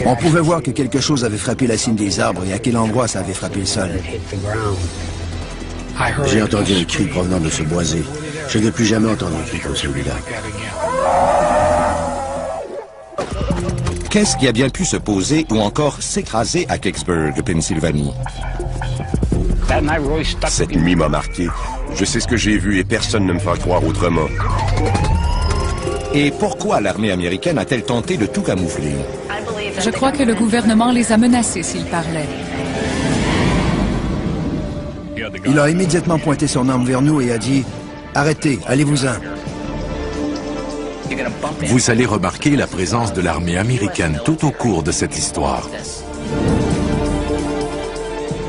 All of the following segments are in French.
On pouvait voir que quelque chose avait frappé la cime des arbres et à quel endroit ça avait frappé le sol. J'ai entendu un cri provenant de ce boisé. Je n'ai plus jamais entendu un cri comme celui-là. Qu'est-ce qui a bien pu se poser ou encore s'écraser à Kecksburg, Pennsylvanie? Cette nuit m'a marqué. Je sais ce que j'ai vu et personne ne me fera croire autrement. Et pourquoi l'armée américaine a-t-elle tenté de tout camoufler? Je crois que le gouvernement les a menacés s'ils parlaient. Il a immédiatement pointé son arme vers nous et a dit « Arrêtez, allez-vous-en ». Vous allez remarquer la présence de l'armée américaine tout au cours de cette histoire.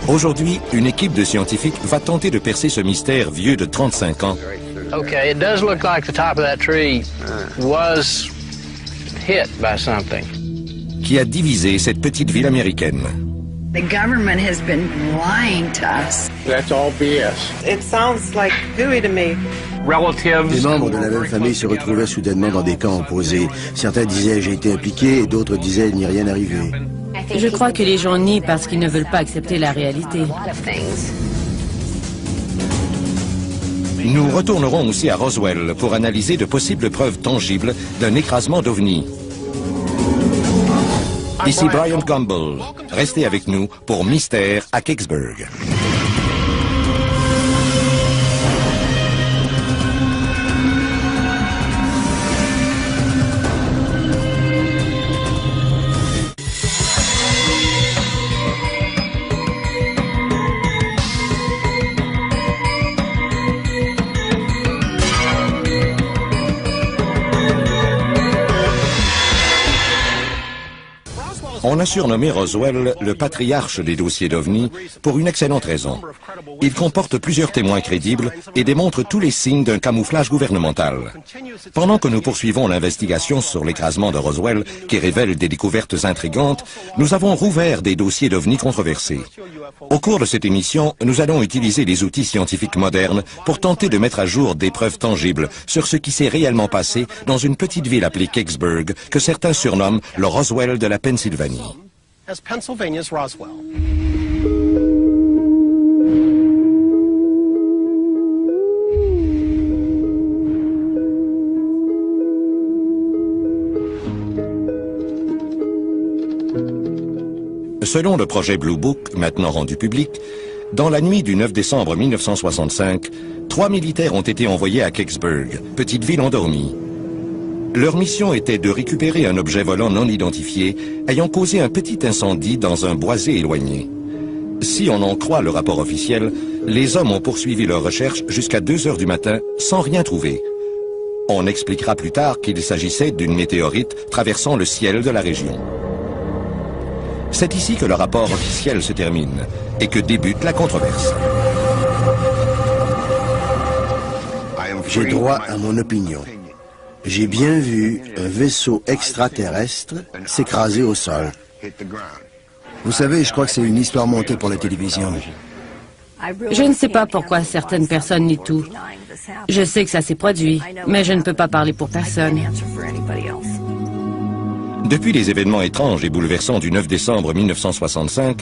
Aujourd'hui, une équipe de scientifiques va tenter de percer ce mystère vieux de 35 ans. Okay, it does look like the top of that tree was hit by something. Qui a divisé cette petite ville américaine. The government has been lying to us. That's all BS. It sounds like hooey to me. Les membres de la même famille se retrouvaient soudainement dans des camps opposés. Certains disaient « j'ai été impliqué » et d'autres disaient « il n'y est rien arrivé ». Je crois que les gens nient parce qu'ils ne veulent pas accepter la réalité. Nous retournerons aussi à Roswell pour analyser de possibles preuves tangibles d'un écrasement d'OVNI. Ici Brian Campbell. Restez avec nous pour Mystère à Kecksburg. On a surnommé Roswell le patriarche des dossiers d'OVNI pour une excellente raison. Il comporte plusieurs témoins crédibles et démontre tous les signes d'un camouflage gouvernemental. Pendant que nous poursuivons l'investigation sur l'écrasement de Roswell, qui révèle des découvertes intrigantes, nous avons rouvert des dossiers d'OVNI controversés. Au cours de cette émission, nous allons utiliser les outils scientifiques modernes pour tenter de mettre à jour des preuves tangibles sur ce qui s'est réellement passé dans une petite ville appelée Kecksburg, que certains surnomment le Roswell de la Pennsylvanie. As Pennsylvania's Roswell. Selon le projet Blue Book, maintenant rendu public, dans la nuit du 9 décembre 1965, 3 militaires ont été envoyés à Kecksburg, petite ville endormie. Leur mission était de récupérer un objet volant non identifié ayant causé un petit incendie dans un boisé éloigné. Si on en croit le rapport officiel, les hommes ont poursuivi leurs recherches jusqu'à 2 heures du matin sans rien trouver. On expliquera plus tard qu'il s'agissait d'une météorite traversant le ciel de la région. C'est ici que le rapport officiel se termine et que débute la controverse. J'ai droit à mon opinion. J'ai bien vu un vaisseau extraterrestre s'écraser au sol. Vous savez, je crois que c'est une histoire montée pour la télévision. Je ne sais pas pourquoi certaines personnes nient tout. Je sais que ça s'est produit, mais je ne peux pas parler pour personne. Depuis les événements étranges et bouleversants du 9 décembre 1965,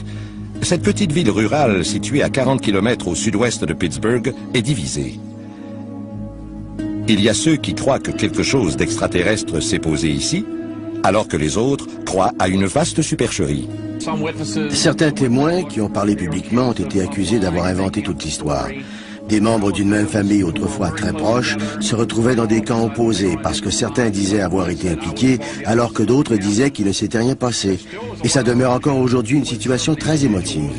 cette petite ville rurale située à 40 km au sud-ouest de Pittsburgh est divisée. Il y a ceux qui croient que quelque chose d'extraterrestre s'est posé ici, alors que les autres croient à une vaste supercherie. Certains témoins qui ont parlé publiquement ont été accusés d'avoir inventé toute l'histoire. Des membres d'une même famille autrefois très proches se retrouvaient dans des camps opposés parce que certains disaient avoir été impliqués alors que d'autres disaient qu'il ne s'était rien passé. Et ça demeure encore aujourd'hui une situation très émotive.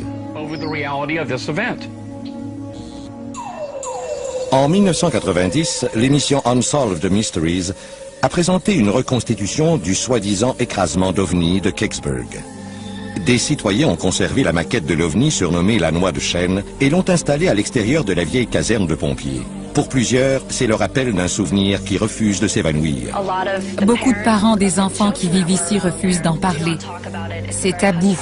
En 1990, l'émission Unsolved Mysteries a présenté une reconstitution du soi-disant écrasement d'OVNI de Kecksburg. Des citoyens ont conservé la maquette de l'OVNI surnommée la Noix de Chêne et l'ont installée à l'extérieur de la vieille caserne de pompiers. Pour plusieurs, c'est le rappel d'un souvenir qui refuse de s'évanouir. Beaucoup de parents des enfants qui vivent ici refusent d'en parler. C'est tabou.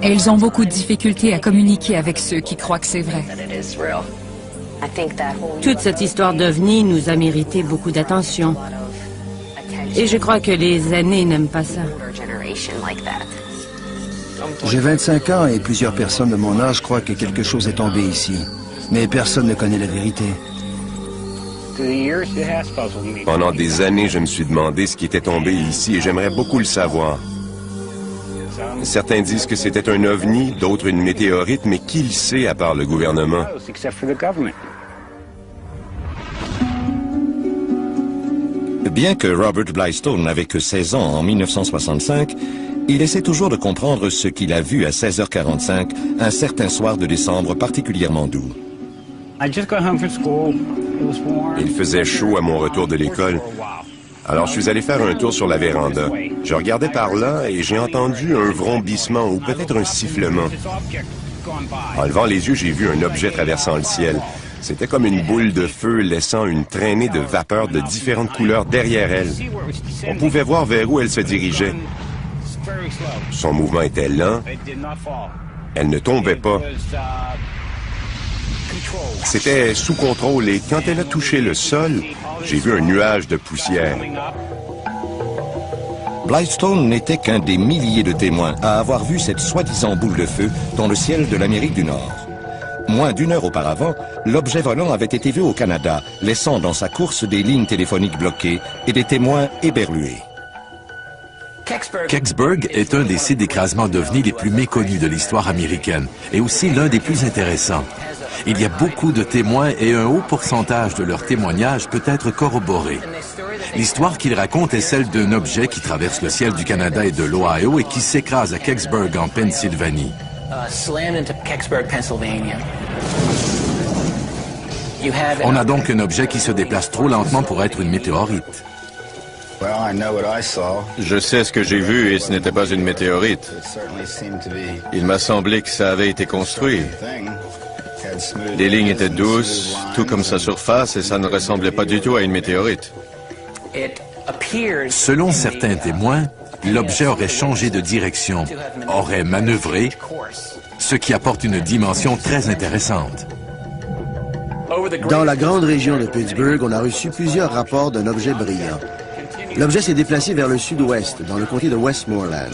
Et ils ont beaucoup de difficultés à communiquer avec ceux qui croient que c'est vrai. Toute cette histoire d'OVNI nous a mérité beaucoup d'attention. Et je crois que les aînés n'aiment pas ça. J'ai 25 ans et plusieurs personnes de mon âge croient que quelque chose est tombé ici. Mais personne ne connaît la vérité. Pendant des années, je me suis demandé ce qui était tombé ici et j'aimerais beaucoup le savoir. Certains disent que c'était un ovni, d'autres une météorite, mais qui le sait à part le gouvernement? Bien que Robert Blystone n'avait que 16 ans en 1965, il essaie toujours de comprendre ce qu'il a vu à 16h45 un certain soir de décembre particulièrement doux. Il faisait chaud à mon retour de l'école. Alors je suis allé faire un tour sur la véranda. Je regardais par là et j'ai entendu un vrombissement ou peut-être un sifflement. En levant les yeux, j'ai vu un objet traversant le ciel. C'était comme une boule de feu laissant une traînée de vapeur de différentes couleurs derrière elle. On pouvait voir vers où elle se dirigeait. Son mouvement était lent. Elle ne tombait pas. C'était sous contrôle et quand elle a touché le sol, j'ai vu un nuage de poussière. Blystone n'était qu'un des milliers de témoins à avoir vu cette soi-disant boule de feu dans le ciel de l'Amérique du Nord. Moins d'une heure auparavant, l'objet volant avait été vu au Canada, laissant dans sa course des lignes téléphoniques bloquées et des témoins éberlués. Kecksburg est un des sites d'écrasement d'ovnis les plus méconnus de l'histoire américaine et aussi l'un des plus intéressants. Il y a beaucoup de témoins et un haut pourcentage de leurs témoignages peut être corroboré. L'histoire qu'ils racontent est celle d'un objet qui traverse le ciel du Canada et de l'Ohio et qui s'écrase à Kecksburg en Pennsylvanie. On a donc un objet qui se déplace trop lentement pour être une météorite. Je sais ce que j'ai vu et ce n'était pas une météorite. Il m'a semblé que ça avait été construit. Les lignes étaient douces, tout comme sa surface, et ça ne ressemblait pas du tout à une météorite. Selon certains témoins, l'objet aurait changé de direction, aurait manœuvré, ce qui apporte une dimension très intéressante. Dans la grande région de Pittsburgh, on a reçu plusieurs rapports d'un objet brillant. L'objet s'est déplacé vers le sud-ouest, dans le comté de Westmoreland.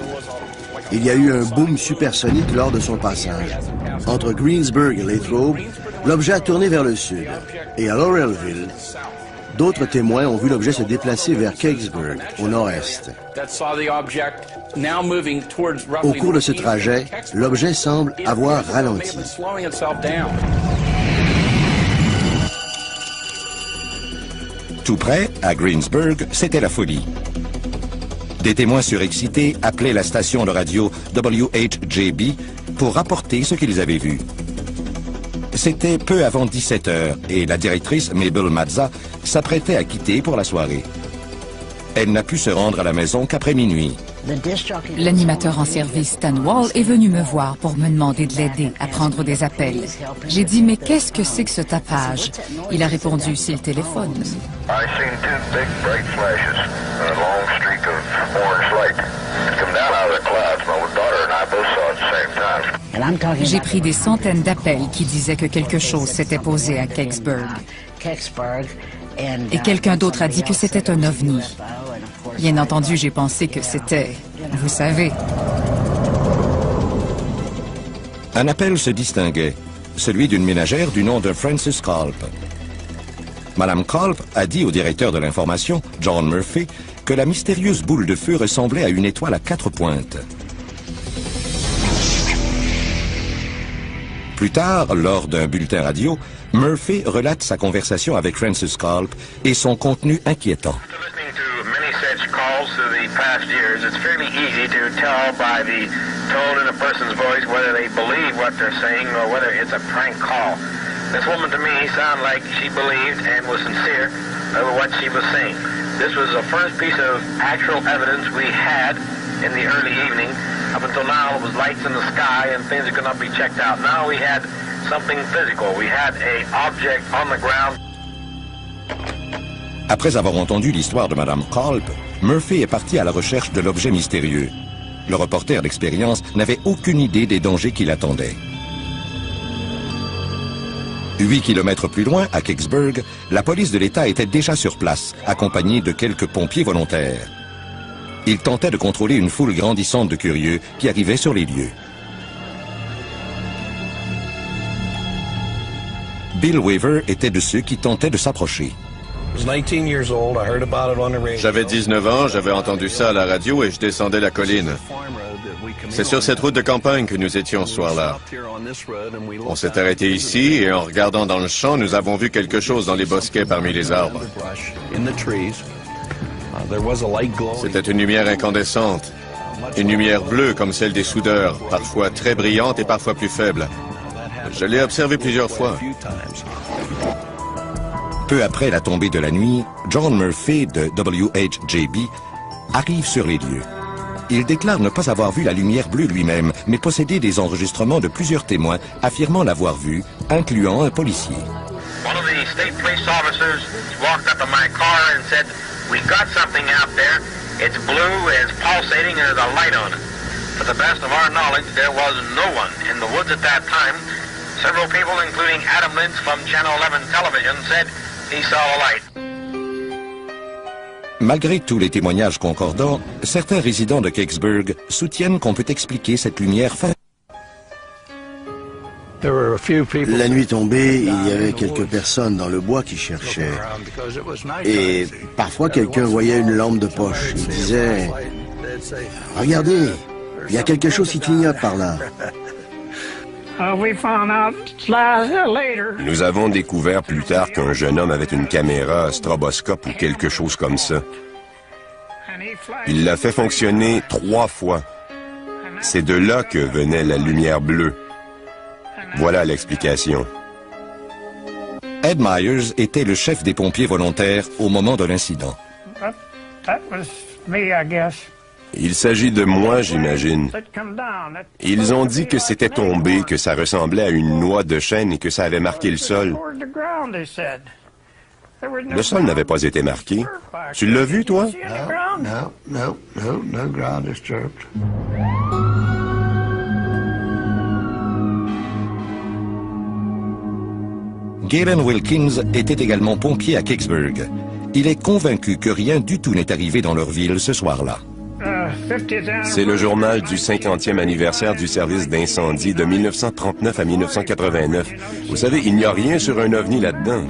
Il y a eu un boom supersonique lors de son passage. Entre Greensburg et Latrobe, l'objet a tourné vers le sud. Et à Laurelville, d'autres témoins ont vu l'objet se déplacer vers Kecksburg, au nord-est. Au cours de ce trajet, l'objet semble avoir ralenti. Tout près, à Greensburg, c'était la folie. Des témoins surexcités appelaient la station de radio WHJB pour rapporter ce qu'ils avaient vu. C'était peu avant 17 heures et la directrice, Mabel Mazza, s'apprêtait à quitter pour la soirée. Elle n'a pu se rendre à la maison qu'après minuit. L'animateur en service Stan Wall est venu me voir pour me demander de l'aider à prendre des appels. J'ai dit, mais qu'est-ce que c'est que ce tapage? Il a répondu, c'est le téléphone. J'ai pris des centaines d'appels qui disaient que quelque chose s'était posé à Kecksburg. Et quelqu'un d'autre a dit que c'était un ovni. Bien entendu, j'ai pensé que c'était, vous savez. Un appel se distinguait, celui d'une ménagère du nom de Frances Culp. Madame Culp a dit au directeur de l'information, John Murphy, que la mystérieuse boule de feu ressemblait à une étoile à 4 pointes. Plus tard, lors d'un bulletin radio, Murphy relate sa conversation avec Frances Culp et son contenu inquiétant. Calls through the past years, it's fairly easy to tell by the tone in a person's voice whether they believe what they're saying or whether it's a prank call. This woman to me sounded like she believed and was sincere over what she was saying. This was the first piece of actual evidence we had in the early evening. Up until now, it was lights in the sky and things that could not be checked out. Now we had something physical. We had an object on the ground. Après avoir entendu l'histoire de Madame Culp, Murphy est parti à la recherche de l'objet mystérieux. Le reporter d'expérience n'avait aucune idée des dangers qui l'attendaient. 8 kilomètres plus loin, à Kecksburg, la police de l'État était déjà sur place, accompagnée de quelques pompiers volontaires. Il tentait de contrôler une foule grandissante de curieux qui arrivaient sur les lieux. Bill Weaver était de ceux qui tentaient de s'approcher. J'avais 19 ans, j'avais entendu ça à la radio et je descendais la colline. C'est sur cette route de campagne que nous étions ce soir-là. On s'est arrêté ici et en regardant dans le champ, nous avons vu quelque chose dans les bosquets parmi les arbres. C'était une lumière incandescente, une lumière bleue comme celle des soudeurs, parfois très brillante et parfois plus faible. Je l'ai observé plusieurs fois. Peu après la tombée de la nuit, John Murphy de WHJB arrive sur les lieux. Il déclare ne pas avoir vu la lumière bleue lui-même, mais posséder des enregistrements de plusieurs témoins affirmant l'avoir vue, incluant un policier. One of the state police officers walked up to my car and said, "We got something out there. It's blue, it's pulsating, and there's a light on it." To the best of our knowledge, there was no one in the woods at that time. Several people, including Adam Lynch from Channel 11 television, said he saw a light. Malgré tous les témoignages concordants, certains résidents de Kecksburg soutiennent qu'on peut expliquer cette lumière. La nuit tombée, il y avait quelques personnes dans le bois qui cherchaient. Et parfois, quelqu'un voyait une lampe de poche. Il disait « Regardez, il y a quelque chose qui clignote par là. » Nous avons découvert plus tard qu'un jeune homme avait une caméra stroboscope ou quelque chose comme ça. Il l'a fait fonctionner 3 fois. C'est de là que venait la lumière bleue. Voilà l'explication. Ed Myers était le chef des pompiers volontaires au moment de l'incident. Il s'agit de moi, j'imagine. Ils ont dit que c'était tombé, que ça ressemblait à une noix de chêne et que ça avait marqué le sol. Le sol n'avait pas été marqué. Tu l'as vu, toi? No ground disturbed. Galen Wilkins était également pompier à Kecksburg. Il est convaincu que rien du tout n'est arrivé dans leur ville ce soir-là. C'est le journal du 50e anniversaire du service d'incendie de 1939 à 1989. Vous savez, il n'y a rien sur un ovni là-dedans.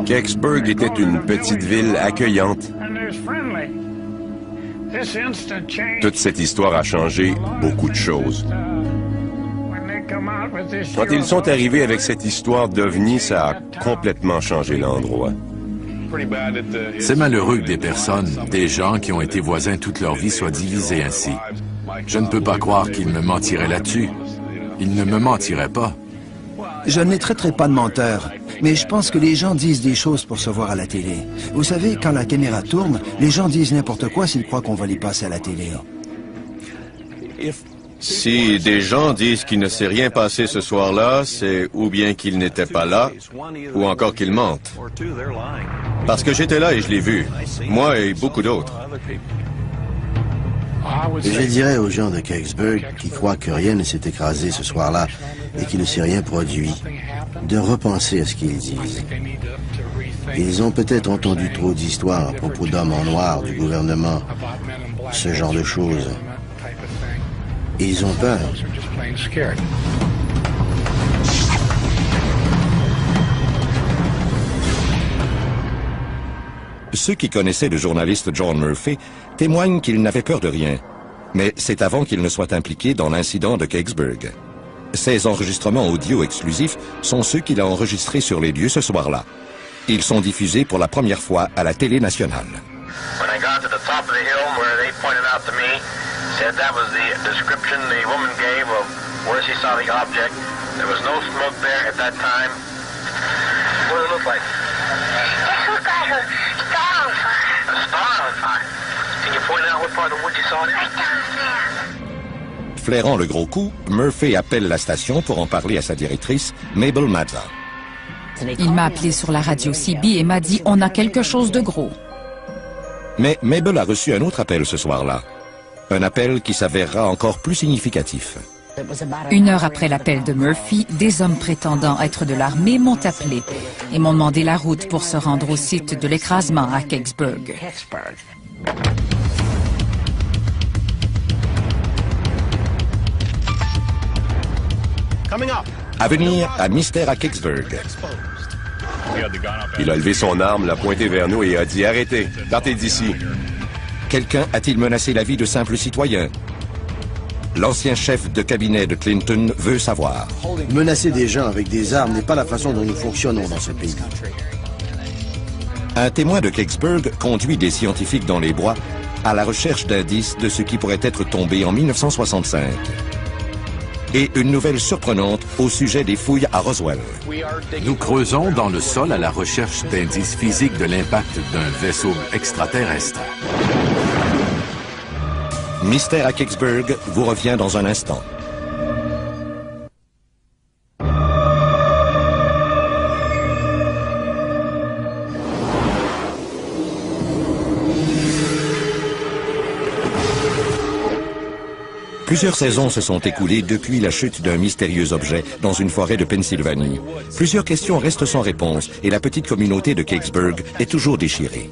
Kecksburg était une petite ville accueillante. Toute cette histoire a changé beaucoup de choses. Quand ils sont arrivés avec cette histoire d'OVNI, ça a complètement changé l'endroit. C'est malheureux que des personnes, des gens qui ont été voisins toute leur vie soient divisés ainsi. Je ne peux pas croire qu'ils me mentiraient là-dessus. Ils ne me mentiraient pas. Je ne les traiterai pas de menteurs, mais je pense que les gens disent des choses pour se voir à la télé. Vous savez, quand la caméra tourne, les gens disent n'importe quoi s'ils croient qu'on va les passer à la télé. Si des gens disent qu'il ne s'est rien passé ce soir-là, c'est ou bien qu'ils n'étaient pas là, ou encore qu'ils mentent. Parce que j'étais là et je l'ai vu. Moi et beaucoup d'autres. Je dirais aux gens de Kecksburg qui croient que rien ne s'est écrasé ce soir-là et qu'il ne s'est rien produit, de repenser à ce qu'ils disent. Ils ont peut-être entendu trop d'histoires à propos d'hommes en noir, du gouvernement, ce genre de choses. Et ils ont peur. Ceux qui connaissaient le journaliste John Murphy témoignent qu'il n'avait peur de rien. Mais c'est avant qu'il ne soit impliqué dans l'incident de Kecksburg. Ces enregistrements audio exclusifs sont ceux qu'il a enregistrés sur les lieux ce soir-là. Ils sont diffusés pour la première fois à la télé nationale. When I got to the top of the hill where they pointed out to me, said that was the description the woman gave of where she saw the object. There was no smoke there at that time. What did it look like? It looked like a star on fire. A star on fire. Can you point out what part of the wood you saw it in? Right down there. Flairant le gros coup, Murphy appelle la station pour en parler à sa directrice, Mabel Mazza. Il m'a appelé sur la radio CB et m'a dit « On a quelque chose de gros ». Mais Mabel a reçu un autre appel ce soir-là. Un appel qui s'avérera encore plus significatif. 1 heure après l'appel de Murphy, des hommes prétendant être de l'armée m'ont appelé et m'ont demandé la route pour se rendre au site de l'écrasement à Kecksburg. À venir à Mystère à Kecksburg. Il a levé son arme, l'a pointé vers nous et a dit « Arrêtez, partez d'ici ». Quelqu'un a-t-il menacé la vie de simples citoyens? L'ancien chef de cabinet de Clinton veut savoir. Menacer des gens avec des armes n'est pas la façon dont nous fonctionnons dans ce pays. Un témoin de Kecksburg conduit des scientifiques dans les bois à la recherche d'indices de ce qui pourrait être tombé en 1965. Et une nouvelle surprenante au sujet des fouilles à Roswell. Nous creusons dans le sol à la recherche d'indices physiques de l'impact d'un vaisseau extraterrestre. Mystère à Kecksburg vous revient dans un instant. Plusieurs saisons se sont écoulées depuis la chute d'un mystérieux objet dans une forêt de Pennsylvanie. Plusieurs questions restent sans réponse et la petite communauté de Kecksburg est toujours déchirée.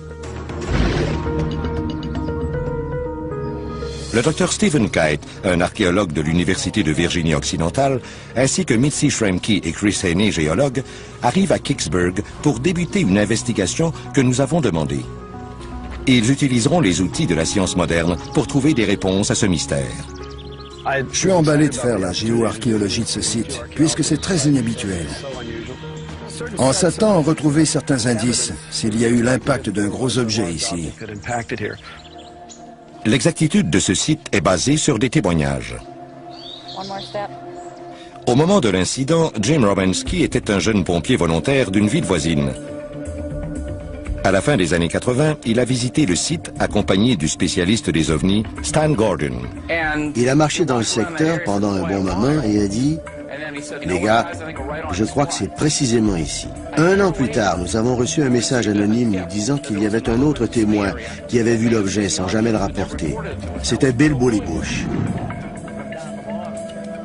Le Dr Stephen Kite, un archéologue de l'Université de Virginie-Occidentale, ainsi que Mitzi Schramke et Chris Haney, géologue, arrivent à Kecksburg pour débuter une investigation que nous avons demandée. Ils utiliseront les outils de la science moderne pour trouver des réponses à ce mystère. Je suis emballé de faire la géoarchéologie de ce site, puisque c'est très inhabituel. On s'attend à retrouver certains indices, s'il y a eu l'impact d'un gros objet ici. L'exactitude de ce site est basée sur des témoignages. Au moment de l'incident, Jim Romansky était un jeune pompier volontaire d'une ville voisine. À la fin des années 80, il a visité le site accompagné du spécialiste des ovnis, Stan Gordon. Il a marché dans le secteur pendant un bon moment et a dit « Les gars, je crois que c'est précisément ici. » 1 an plus tard, nous avons reçu un message anonyme nous disant qu'il y avait un autre témoin qui avait vu l'objet sans jamais le rapporter. C'était Bill Bullybush.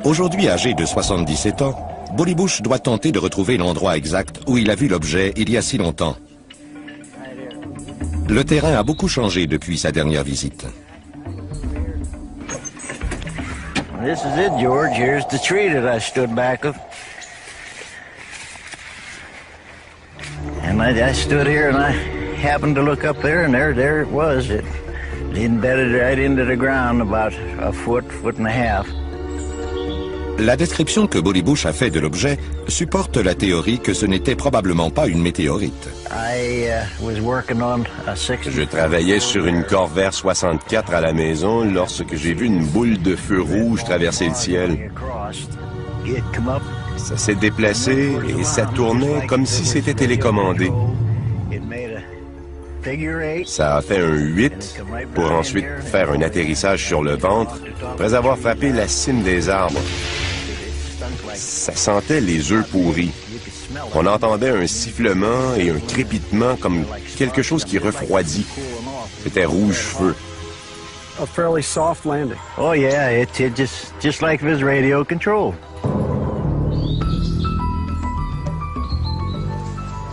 Aujourd'hui âgé de 77 ans, Bullybush doit tenter de retrouver l'endroit exact où il a vu l'objet il y a si longtemps. Le terrain a beaucoup changé depuis sa dernière visite. This is it, George. Here's the tree that I stood back of. And I stood here and I happened to look up there and there it was. It embedded right into the ground about a foot and a half. La description que Bullybush a fait de l'objet supporte la théorie que ce n'était probablement pas une météorite. Je travaillais sur une Corvair 64 à la maison lorsque j'ai vu une boule de feu rouge traverser le ciel. Ça s'est déplacé et ça tournait comme si c'était télécommandé. Ça a fait un 8 pour ensuite faire un atterrissage sur le ventre après avoir frappé la cime des arbres. Ça sentait les œufs pourris. On entendait un sifflement et un crépitement comme quelque chose qui refroidit. C'était rouge-feu. A fairly soft landing. Oh yeah, it just like it was radio control.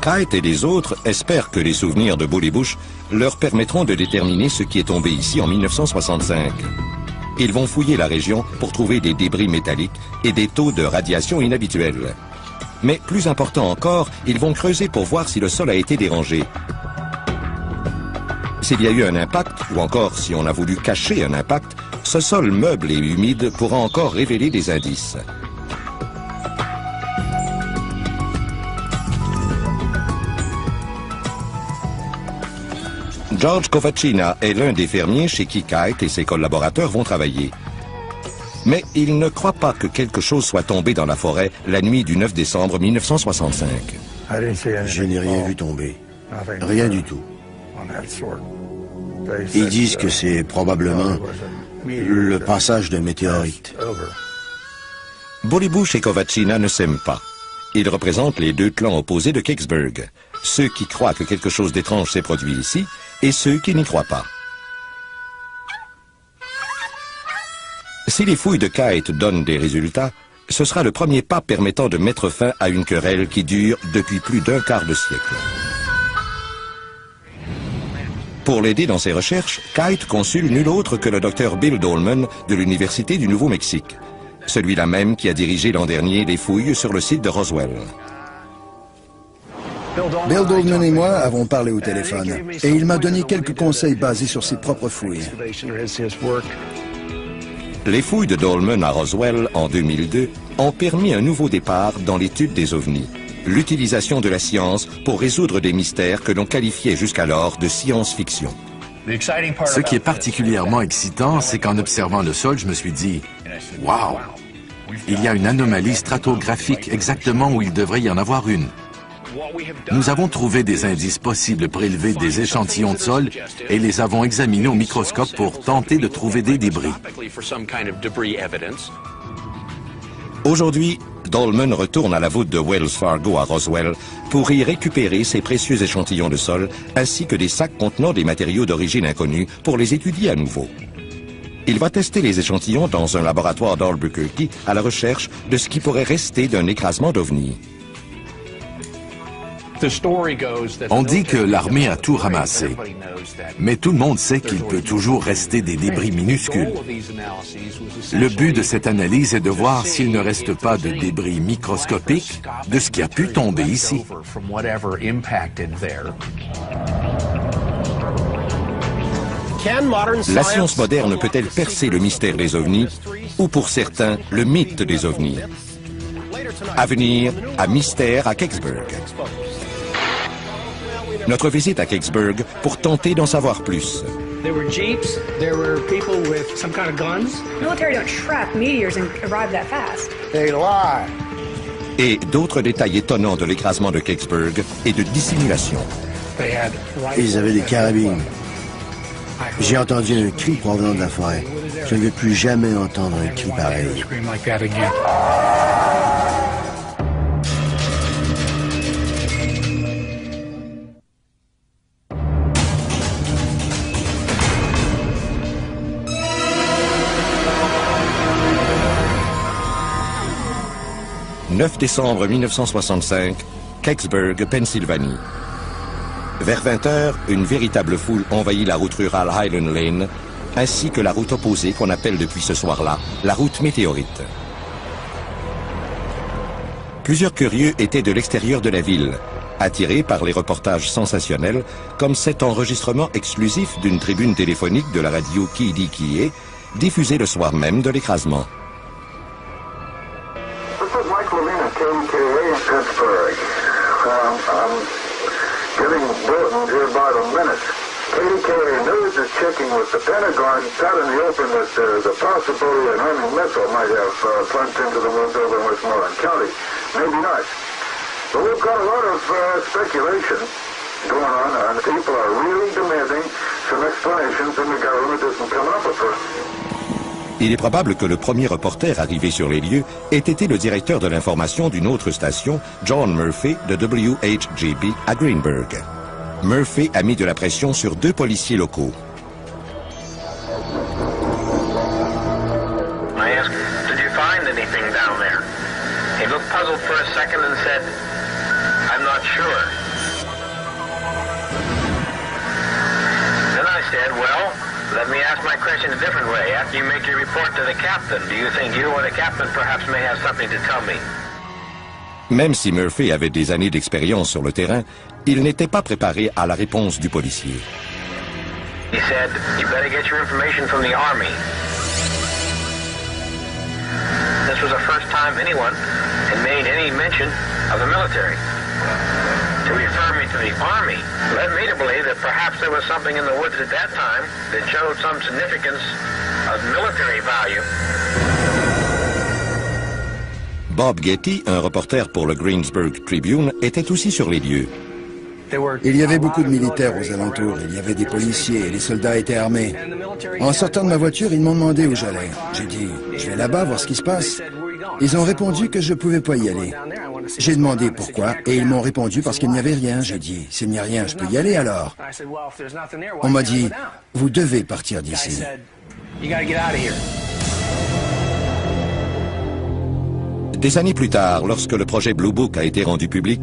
Kite et les autres espèrent que les souvenirs de Bullybush leur permettront de déterminer ce qui est tombé ici en 1965. Ils vont fouiller la région pour trouver des débris métalliques et des taux de radiation inhabituels. Mais plus important encore, ils vont creuser pour voir si le sol a été dérangé. S'il y a eu un impact, ou encore si on a voulu cacher un impact, ce sol meuble et humide pourra encore révéler des indices. George Kovacina est l'un des fermiers chez qui Kite et ses collaborateurs vont travailler. Mais il ne croit pas que quelque chose soit tombé dans la forêt la nuit du 9 décembre 1965. Je n'ai rien vu tomber. Rien du tout. Ils disent que c'est probablement le passage d'un météorite. Bullybush et Kovacina ne s'aiment pas. Ils représentent les deux clans opposés de Kecksburg. Ceux qui croient que quelque chose d'étrange s'est produit ici et ceux qui n'y croient pas. Si les fouilles de Kite donnent des résultats, ce sera le premier pas permettant de mettre fin à une querelle qui dure depuis plus d'un quart de siècle. Pour l'aider dans ses recherches, Kite consulte nul autre que le docteur Bill Dolman de l'Université du Nouveau-Mexique, celui-là même qui a dirigé l'an dernier les fouilles sur le site de Roswell. Bill Dolman et moi avons parlé au téléphone, et il m'a donné quelques conseils basés sur ses propres fouilles. Les fouilles de Dolman à Roswell en 2002 ont permis un nouveau départ dans l'étude des ovnis, l'utilisation de la science pour résoudre des mystères que l'on qualifiait jusqu'alors de science-fiction. Ce qui est particulièrement excitant, c'est qu'en observant le sol, je me suis dit « Wow! Il y a une anomalie stratographique exactement où il devrait y en avoir une. » Nous avons trouvé des indices possibles prélevés des échantillons de sol et les avons examinés au microscope pour tenter de trouver des débris. Aujourd'hui, Dolman retourne à la voûte de Wells Fargo à Roswell pour y récupérer ces précieux échantillons de sol ainsi que des sacs contenant des matériaux d'origine inconnue pour les étudier à nouveau. Il va tester les échantillons dans un laboratoire d'Albuquerque à la recherche de ce qui pourrait rester d'un écrasement d'ovnis. On dit que l'armée a tout ramassé, mais tout le monde sait qu'il peut toujours rester des débris minuscules. Le but de cette analyse est de voir s'il ne reste pas de débris microscopiques de ce qui a pu tomber ici. La science moderne peut-elle percer le mystère des ovnis ou pour certains le mythe des ovnis? À venir à Mystère à Kecksburg. Notre visite à Kecksburg pour tenter d'en savoir plus. There were jeeps, there were people with some kind of guns. Military don't track meteors and arrive that fast. They lie. Et d'autres détails étonnants de l'écrasement de Kecksburg et de dissimulation. Ils avaient des carabines. J'ai entendu un cri provenant de la forêt. Je ne veux plus jamais entendre un cri pareil. « 9 décembre 1965, Kecksburg, Pennsylvanie. Vers 20 h, une véritable foule envahit la route rurale Highland Lane, ainsi que la route opposée qu'on appelle depuis ce soir-là la route météorite. Plusieurs curieux étaient de l'extérieur de la ville, attirés par les reportages sensationnels, comme cet enregistrement exclusif d'une tribune téléphonique de la radio KDKA, diffusée le soir même de l'écrasement. Getting bulletins here by the minute. KDKA News is checking with the Pentagon out in the open that the possibility an Army missile might have plunged into the moon over Westmoreland County. Maybe not. But we've got a lot of speculation going on, and people are really demanding some explanations, and the government isn't coming up with them. Il est probable que le premier reporter arrivé sur les lieux ait été le directeur de l'information d'une autre station, John Murphy, de WHJB à Greenburg. Murphy a mis de la pression sur deux policiers locaux. I asked, "Did you find anything down there?" He looked puzzled for a second and said, "I'm not sure." Then I said, "Well, let me ask my question a different way. After you make your report to the captain, do you think you or the captain perhaps may have something to tell me?" Même si Murphy avait des années d'expérience sur le terrain, il n'était pas préparé à la réponse du policier. He said, "You better get your information from the Army." This was the first time anyone had made any mention of the military. To refer me to the Army led me to believe that perhaps there was something in the woods at that time that showed some significance of military value. Bob Getty, un reporter pour le Greensburg Tribune, était aussi sur les lieux. Il y avait beaucoup de militaires aux alentours, il y avait des policiers et les soldats étaient armés. En sortant de ma voiture, ils m'ont demandé où j'allais. J'ai dit, je vais là-bas voir ce qui se passe. Ils ont répondu que je ne pouvais pas y aller. J'ai demandé pourquoi et ils m'ont répondu parce qu'il n'y avait rien. J'ai dit, s'il n'y a rien, je peux y aller alors. On m'a dit, vous devez partir d'ici. Des années plus tard, lorsque le projet Blue Book a été rendu public,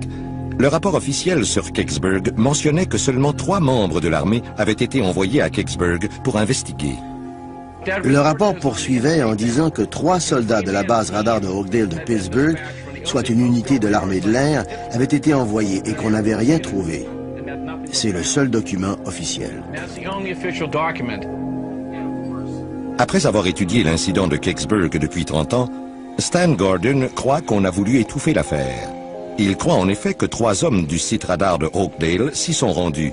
le rapport officiel sur Kecksburg mentionnait que seulement 3 membres de l'armée avaient été envoyés à Kecksburg pour investiguer. Le rapport poursuivait en disant que 3 soldats de la base radar de Oakdale de Pittsburgh, soit une unité de l'armée de l'air, avaient été envoyés et qu'on n'avait rien trouvé. C'est le seul document officiel. Après avoir étudié l'incident de Kecksburg depuis 30 ans, Stan Gordon croit qu'on a voulu étouffer l'affaire. Il croit en effet que 3 hommes du site radar de Oakdale s'y sont rendus.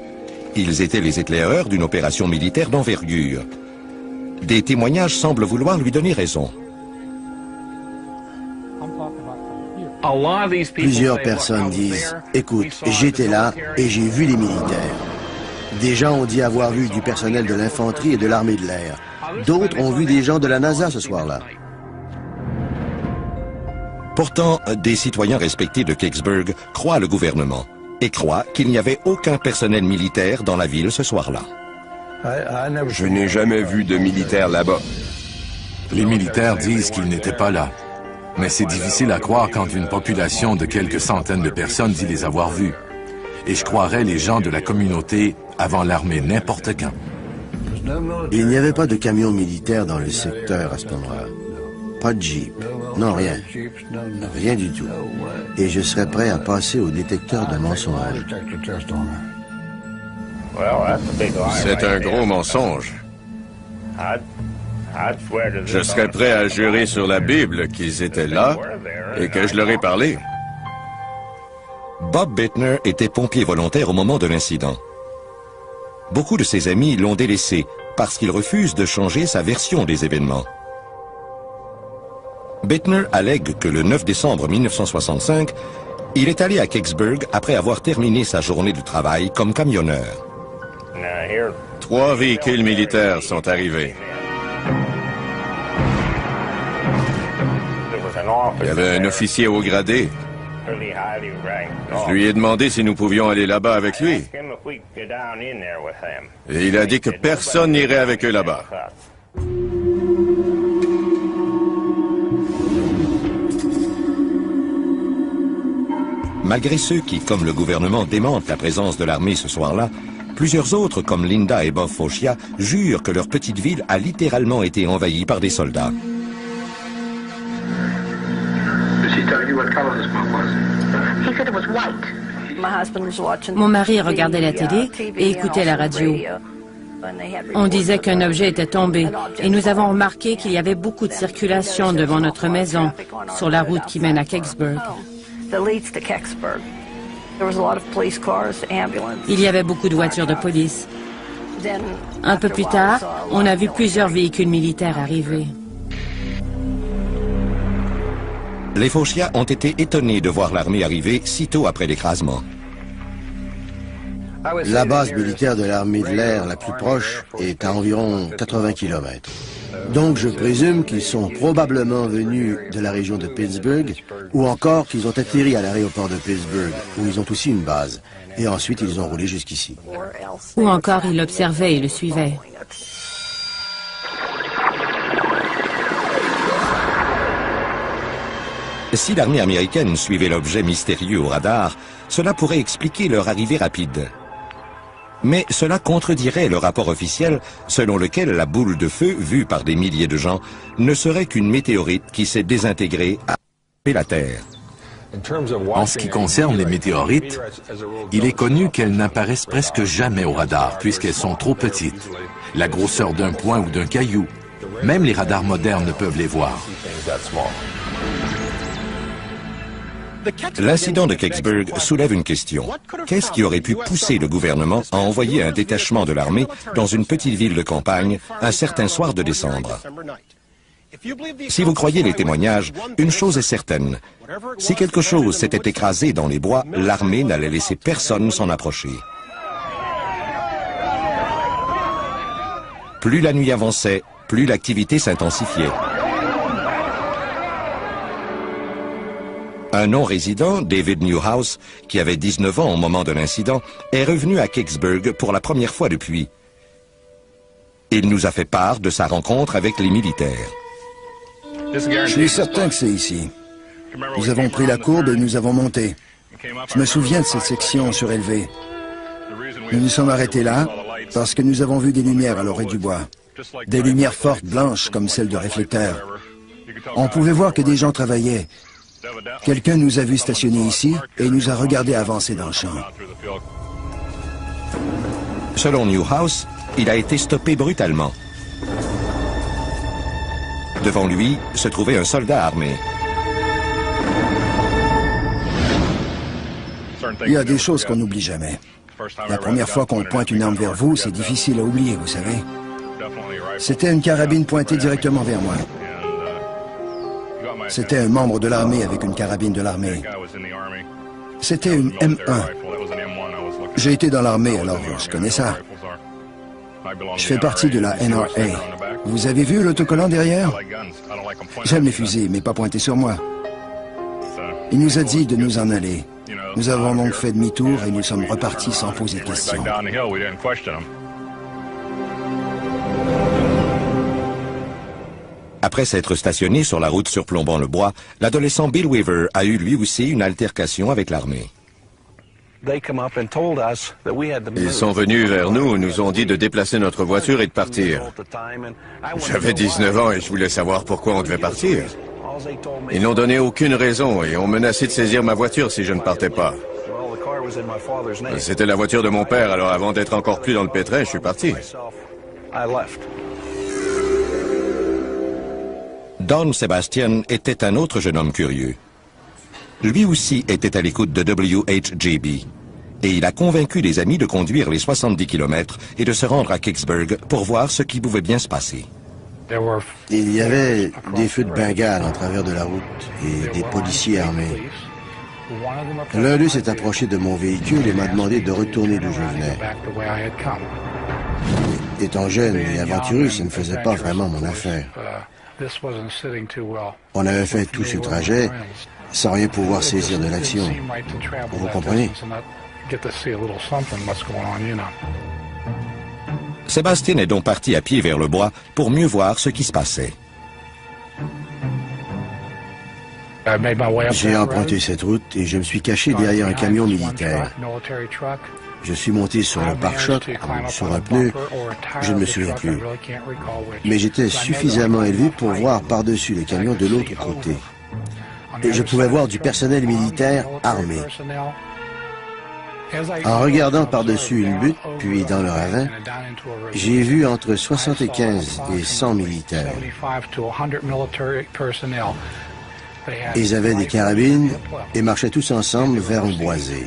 Ils étaient les éclaireurs d'une opération militaire d'envergure. Des témoignages semblent vouloir lui donner raison. Plusieurs personnes disent « Écoute, j'étais là et j'ai vu les militaires. » Des gens ont dit avoir vu du personnel de l'infanterie et de l'armée de l'air. D'autres ont vu des gens de la NASA ce soir-là. Pourtant, des citoyens respectés de Kecksburg croient le gouvernement et croient qu'il n'y avait aucun personnel militaire dans la ville ce soir-là. Je n'ai jamais vu de militaires là-bas. Les militaires disent qu'ils n'étaient pas là. Mais c'est difficile à croire quand une population de quelques centaines de personnes dit les avoir vus. Et je croirais les gens de la communauté avant l'armée n'importe quand. Il n'y avait pas de camion militaire dans le secteur à ce moment-là. Pas de Jeep. Non, rien. Rien du tout. Et je serais prêt à passer au détecteur de mensonges. C'est un gros mensonge. Je serais prêt à jurer sur la Bible qu'ils étaient là et que je leur ai parlé. Bob Bittner était pompier volontaire au moment de l'incident. Beaucoup de ses amis l'ont délaissé parce qu'il refuse de changer sa version des événements. Bittner allègue que le 9 décembre 1965, il est allé à Kecksburg après avoir terminé sa journée de travail comme camionneur. 3 véhicules militaires sont arrivés. Il y avait un officier haut gradé. Je lui ai demandé si nous pouvions aller là-bas avec lui. Et il a dit que personne n'irait avec eux là-bas. Malgré ceux qui, comme le gouvernement, démentent la présence de l'armée ce soir-là, plusieurs autres, comme Linda et Bob Focia, jurent que leur petite ville a littéralement été envahie par des soldats. Mon mari regardait la télé et écoutait la radio. On disait qu'un objet était tombé et nous avons remarqué qu'il y avait beaucoup de circulation devant notre maison sur la route qui mène à Kecksburg. Il y avait beaucoup de voitures de police. Un peu plus tard, on a vu plusieurs véhicules militaires arriver. Les Focia ont été étonnés de voir l'armée arriver si tôt après l'écrasement. La base militaire de l'armée de l'air la plus proche est à environ 80 km. Donc je présume qu'ils sont probablement venus de la région de Pittsburgh ou encore qu'ils ont atterri à l'aéroport de Pittsburgh où ils ont aussi une base. Et ensuite ils ont roulé jusqu'ici. Ou encore ils l'observaient et le suivaient. Si l'armée américaine suivait l'objet mystérieux au radar, cela pourrait expliquer leur arrivée rapide. Mais cela contredirait le rapport officiel selon lequel la boule de feu, vue par des milliers de gens, ne serait qu'une météorite qui s'est désintégrée à la Terre. En ce qui concerne les météorites, il est connu qu'elles n'apparaissent presque jamais au radar puisqu'elles sont trop petites. La grosseur d'un point ou d'un caillou. Même les radars modernes ne peuvent les voir. L'incident de Kecksburg soulève une question. Qu'est-ce qui aurait pu pousser le gouvernement à envoyer un détachement de l'armée dans une petite ville de campagne un certain soir de décembre? Si vous croyez les témoignages, une chose est certaine. Si quelque chose s'était écrasé dans les bois, l'armée n'allait laisser personne s'en approcher. Plus la nuit avançait, plus l'activité s'intensifiait. Un non-résident, David Newhouse, qui avait 19 ans au moment de l'incident, est revenu à Kecksburg pour la première fois depuis. Il nous a fait part de sa rencontre avec les militaires. Je suis certain que c'est ici. Nous avons pris la courbe et nous avons monté. Je me souviens de cette section surélevée. Nous nous sommes arrêtés là parce que nous avons vu des lumières à l'orée du bois. Des lumières fortes, blanches, comme celles de réflecteurs. On pouvait voir que des gens travaillaient. Quelqu'un nous a vus stationner ici et nous a regardés avancer dans le champ. Selon Newhouse, il a été stoppé brutalement. Devant lui se trouvait un soldat armé. Il y a des choses qu'on n'oublie jamais. La première fois qu'on pointe une arme vers vous, c'est difficile à oublier, vous savez. C'était une carabine pointée directement vers moi. C'était un membre de l'armée avec une carabine de l'armée. C'était une M1. J'ai été dans l'armée, alors je connais ça. Je fais partie de la NRA. Vous avez vu l'autocollant derrière? J'aime les fusils, mais pas pointés sur moi. Il nous a dit de nous en aller. Nous avons donc fait demi-tour et nous sommes repartis sans poser de questions. Après s'être stationné sur la route surplombant le bois, l'adolescent Bill Weaver a eu lui aussi une altercation avec l'armée. Ils sont venus vers nous, nous ont dit de déplacer notre voiture et de partir. J'avais 19 ans et je voulais savoir pourquoi on devait partir. Ils n'ont donné aucune raison et ont menacé de saisir ma voiture si je ne partais pas. C'était la voiture de mon père, alors avant d'être encore plus dans le pétrin, je suis parti. Don Sebastian était un autre jeune homme curieux. Lui aussi était à l'écoute de WHJB. Et il a convaincu les amis de conduire les 70 km et de se rendre à Kicksburg pour voir ce qui pouvait bien se passer. Il y avait des feux de Bengale en travers de la route et des policiers armés. L'un d'eux s'est approché de mon véhicule et m'a demandé de retourner d'où je venais. Étant jeune et aventureux, ça ne faisait pas vraiment mon affaire. On avait fait tout ce trajet sans rien pouvoir saisir de l'action. Vous comprenez? Sébastien est donc parti à pied vers le bois pour mieux voir ce qui se passait. J'ai emprunté cette route et je me suis caché derrière un camion militaire. Je suis monté sur le pare-choc ou sur un pneu, je ne me souviens plus. Mais j'étais suffisamment élevé pour voir par-dessus le camion de l'autre côté. Et je pouvais voir du personnel militaire armé. En regardant par-dessus une butte, puis dans le ravin, j'ai vu entre 75 et 100 militaires. Ils avaient des carabines et marchaient tous ensemble vers un boisé.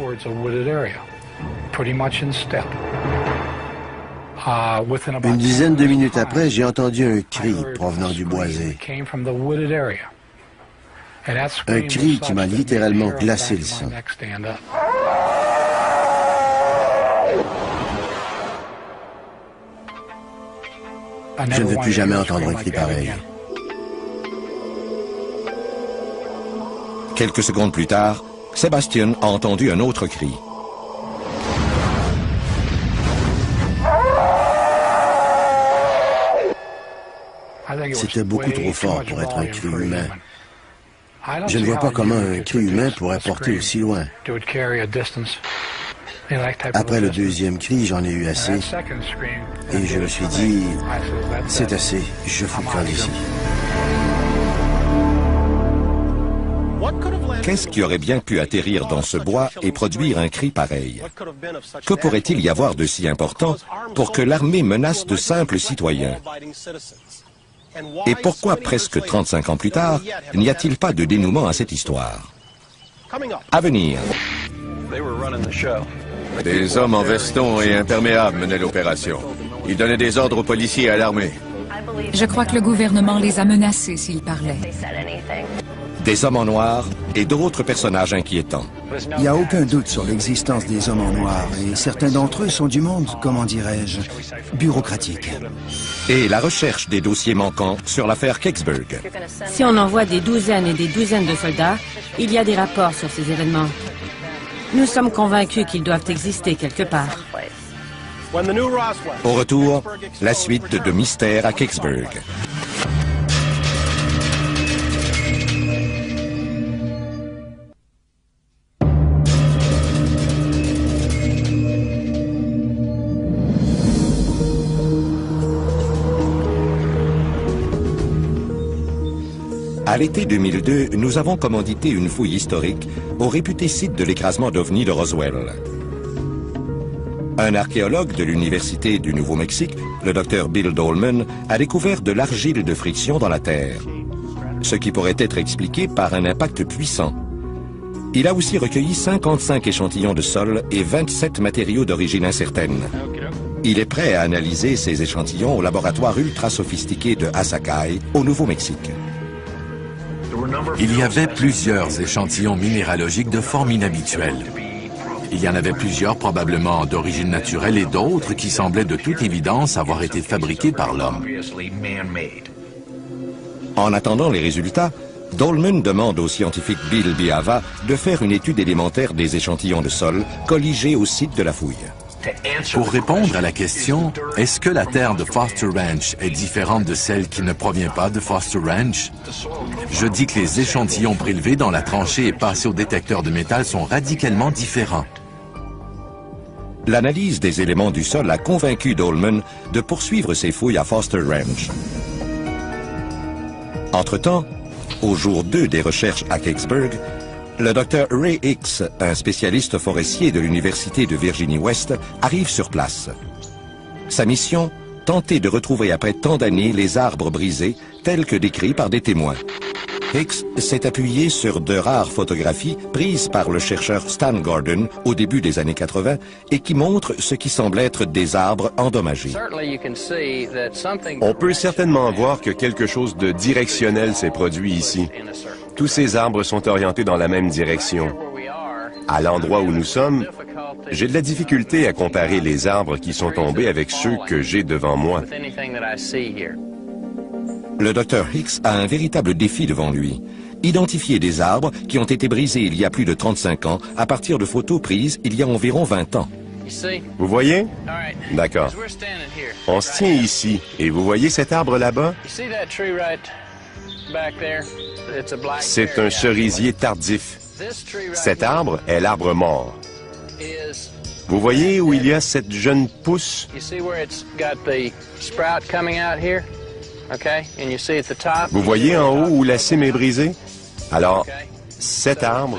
Une dizaine de minutes après, j'ai entendu un cri provenant du boisé. Un cri qui m'a littéralement glacé le sang. Je ne veux plus jamais entendre un cri pareil. Quelques secondes plus tard, Sébastien a entendu un autre cri. C'était beaucoup trop fort pour être un cri humain. Je ne vois pas comment un cri humain pourrait porter aussi loin. Après le deuxième cri, j'en ai eu assez. Et je me suis dit, c'est assez, je fous le camp d'ici. Qu'est-ce qui aurait bien pu atterrir dans ce bois et produire un cri pareil? Que pourrait-il y avoir de si important pour que l'armée menace de simples citoyens? Et pourquoi, presque 35 ans plus tard, n'y a-t-il pas de dénouement à cette histoire? À venir. Des hommes en veston et imperméables menaient l'opération. Ils donnaient des ordres aux policiers et à l'armée. Je crois que le gouvernement les a menacés s'ils parlaient. Des hommes en noir et d'autres personnages inquiétants. Il n'y a aucun doute sur l'existence des hommes en noir et certains d'entre eux sont du monde, comment dirais-je, bureaucratique. Et la recherche des dossiers manquants sur l'affaire Kicksburg. Si on envoie des douzaines et des douzaines de soldats, il y a des rapports sur ces événements. Nous sommes convaincus qu'ils doivent exister quelque part. Au retour, la suite de Mystère à Kicksburg. À l'été 2002, nous avons commandité une fouille historique au réputé site de l'écrasement d'OVNI de Roswell. Un archéologue de l'Université du Nouveau-Mexique, le Dr Bill Dolman, a découvert de l'argile de friction dans la Terre, ce qui pourrait être expliqué par un impact puissant. Il a aussi recueilli 55 échantillons de sol et 27 matériaux d'origine incertaine. Il est prêt à analyser ces échantillons au laboratoire ultra sophistiqué de Asakai, au Nouveau-Mexique. Il y avait plusieurs échantillons minéralogiques de forme inhabituelle. Il y en avait plusieurs probablement d'origine naturelle et d'autres qui semblaient de toute évidence avoir été fabriqués par l'homme. En attendant les résultats, Dolman demande au scientifique Bill Biava de faire une étude élémentaire des échantillons de sol colligés au site de la fouille. Pour répondre à la question, est-ce que la terre de Foster Ranch est différente de celle qui ne provient pas de Foster Ranch? Je dis que les échantillons prélevés dans la tranchée et passés au détecteur de métal sont radicalement différents. L'analyse des éléments du sol a convaincu Dolman de poursuivre ses fouilles à Foster Ranch. Entre-temps, au jour 2 des recherches à Kecksburg, le Dr Ray Hicks, un spécialiste forestier de l'Université de Virginie-Ouest, arrive sur place. Sa mission, tenter de retrouver après tant d'années les arbres brisés tels que décrits par des témoins. Hicks s'est appuyé sur de rares photographies prises par le chercheur Stan Gordon au début des années 80 et qui montrent ce qui semble être des arbres endommagés. On peut certainement voir que quelque chose de directionnel s'est produit ici. Tous ces arbres sont orientés dans la même direction. À l'endroit où nous sommes, j'ai de la difficulté à comparer les arbres qui sont tombés avec ceux que j'ai devant moi. Le Dr Hicks a un véritable défi devant lui. Identifier des arbres qui ont été brisés il y a plus de 35 ans à partir de photos prises il y a environ 20 ans. Vous voyez? D'accord. On se tient ici, et vous voyez cet arbre là-bas? C'est un cerisier tardif. Cet arbre est l'arbre mort. Vous voyez où il y a cette jeune pousse? Vous voyez en haut où la cime est brisée? Alors, cet arbre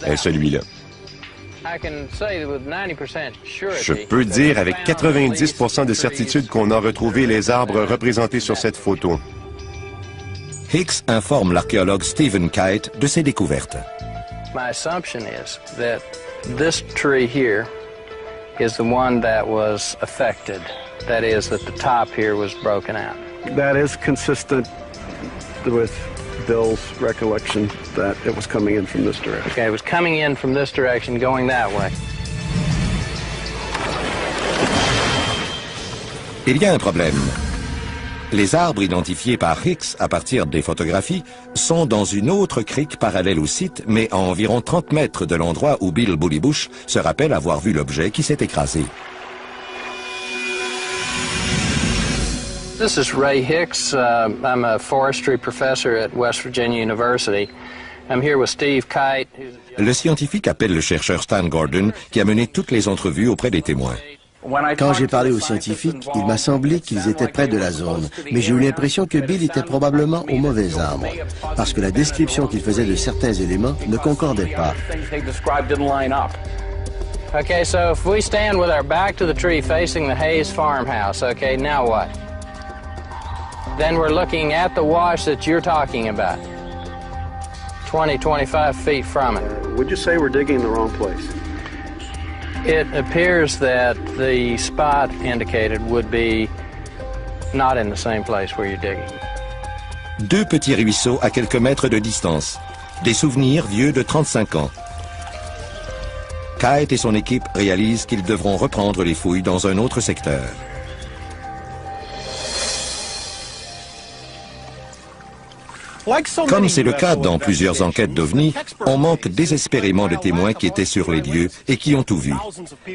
est celui-là. Je peux dire avec 90% de certitude qu'on a retrouvé les arbres représentés sur cette photo. Hicks informe l'archéologue Stephen Kite de ses découvertes. My assumption is that this tree here is the one that was affected. That is, that the top here was broken out. That is consistent with Bill's recollection that it was coming in from this direction. Okay, it was coming in from this direction, going that way. Il y a un problème. Les arbres identifiés par Hicks à partir des photographies sont dans une autre crique parallèle au site, mais à environ 30 mètres de l'endroit où Bill Bullybush se rappelle avoir vu l'objet qui s'est écrasé. This is Ray Hicks. I'm a forestry professor at West Virginia University. I'm here with Steve Kite. Le scientifique appelle le chercheur Stan Gordon qui a mené toutes les entrevues auprès des témoins. Quand j'ai parlé aux scientifiques, il m'a semblé qu'ils étaient près de la zone, mais j'ai eu l'impression que Bill était probablement au mauvais arbre, parce que la description qu'il faisait de certains éléments ne concordait pas. Okay, so if we stand with our back to the tree facing the Hayes farmhouse, okay, now what? Then we're looking at the wash that you're talking about, 20, 25 feet from it. Would you say we're digging in the wrong place? It appears that the spot indicated would be not in the same place where you're digging. Deux petits ruisseaux à quelques mètres de distance. Des souvenirs vieux de 35 ans. Kite et son équipe réalisent qu'ils devront reprendre les fouilles dans un autre secteur. Comme c'est le cas dans plusieurs enquêtes d'OVNI, on manque désespérément de témoins qui étaient sur les lieux et qui ont tout vu.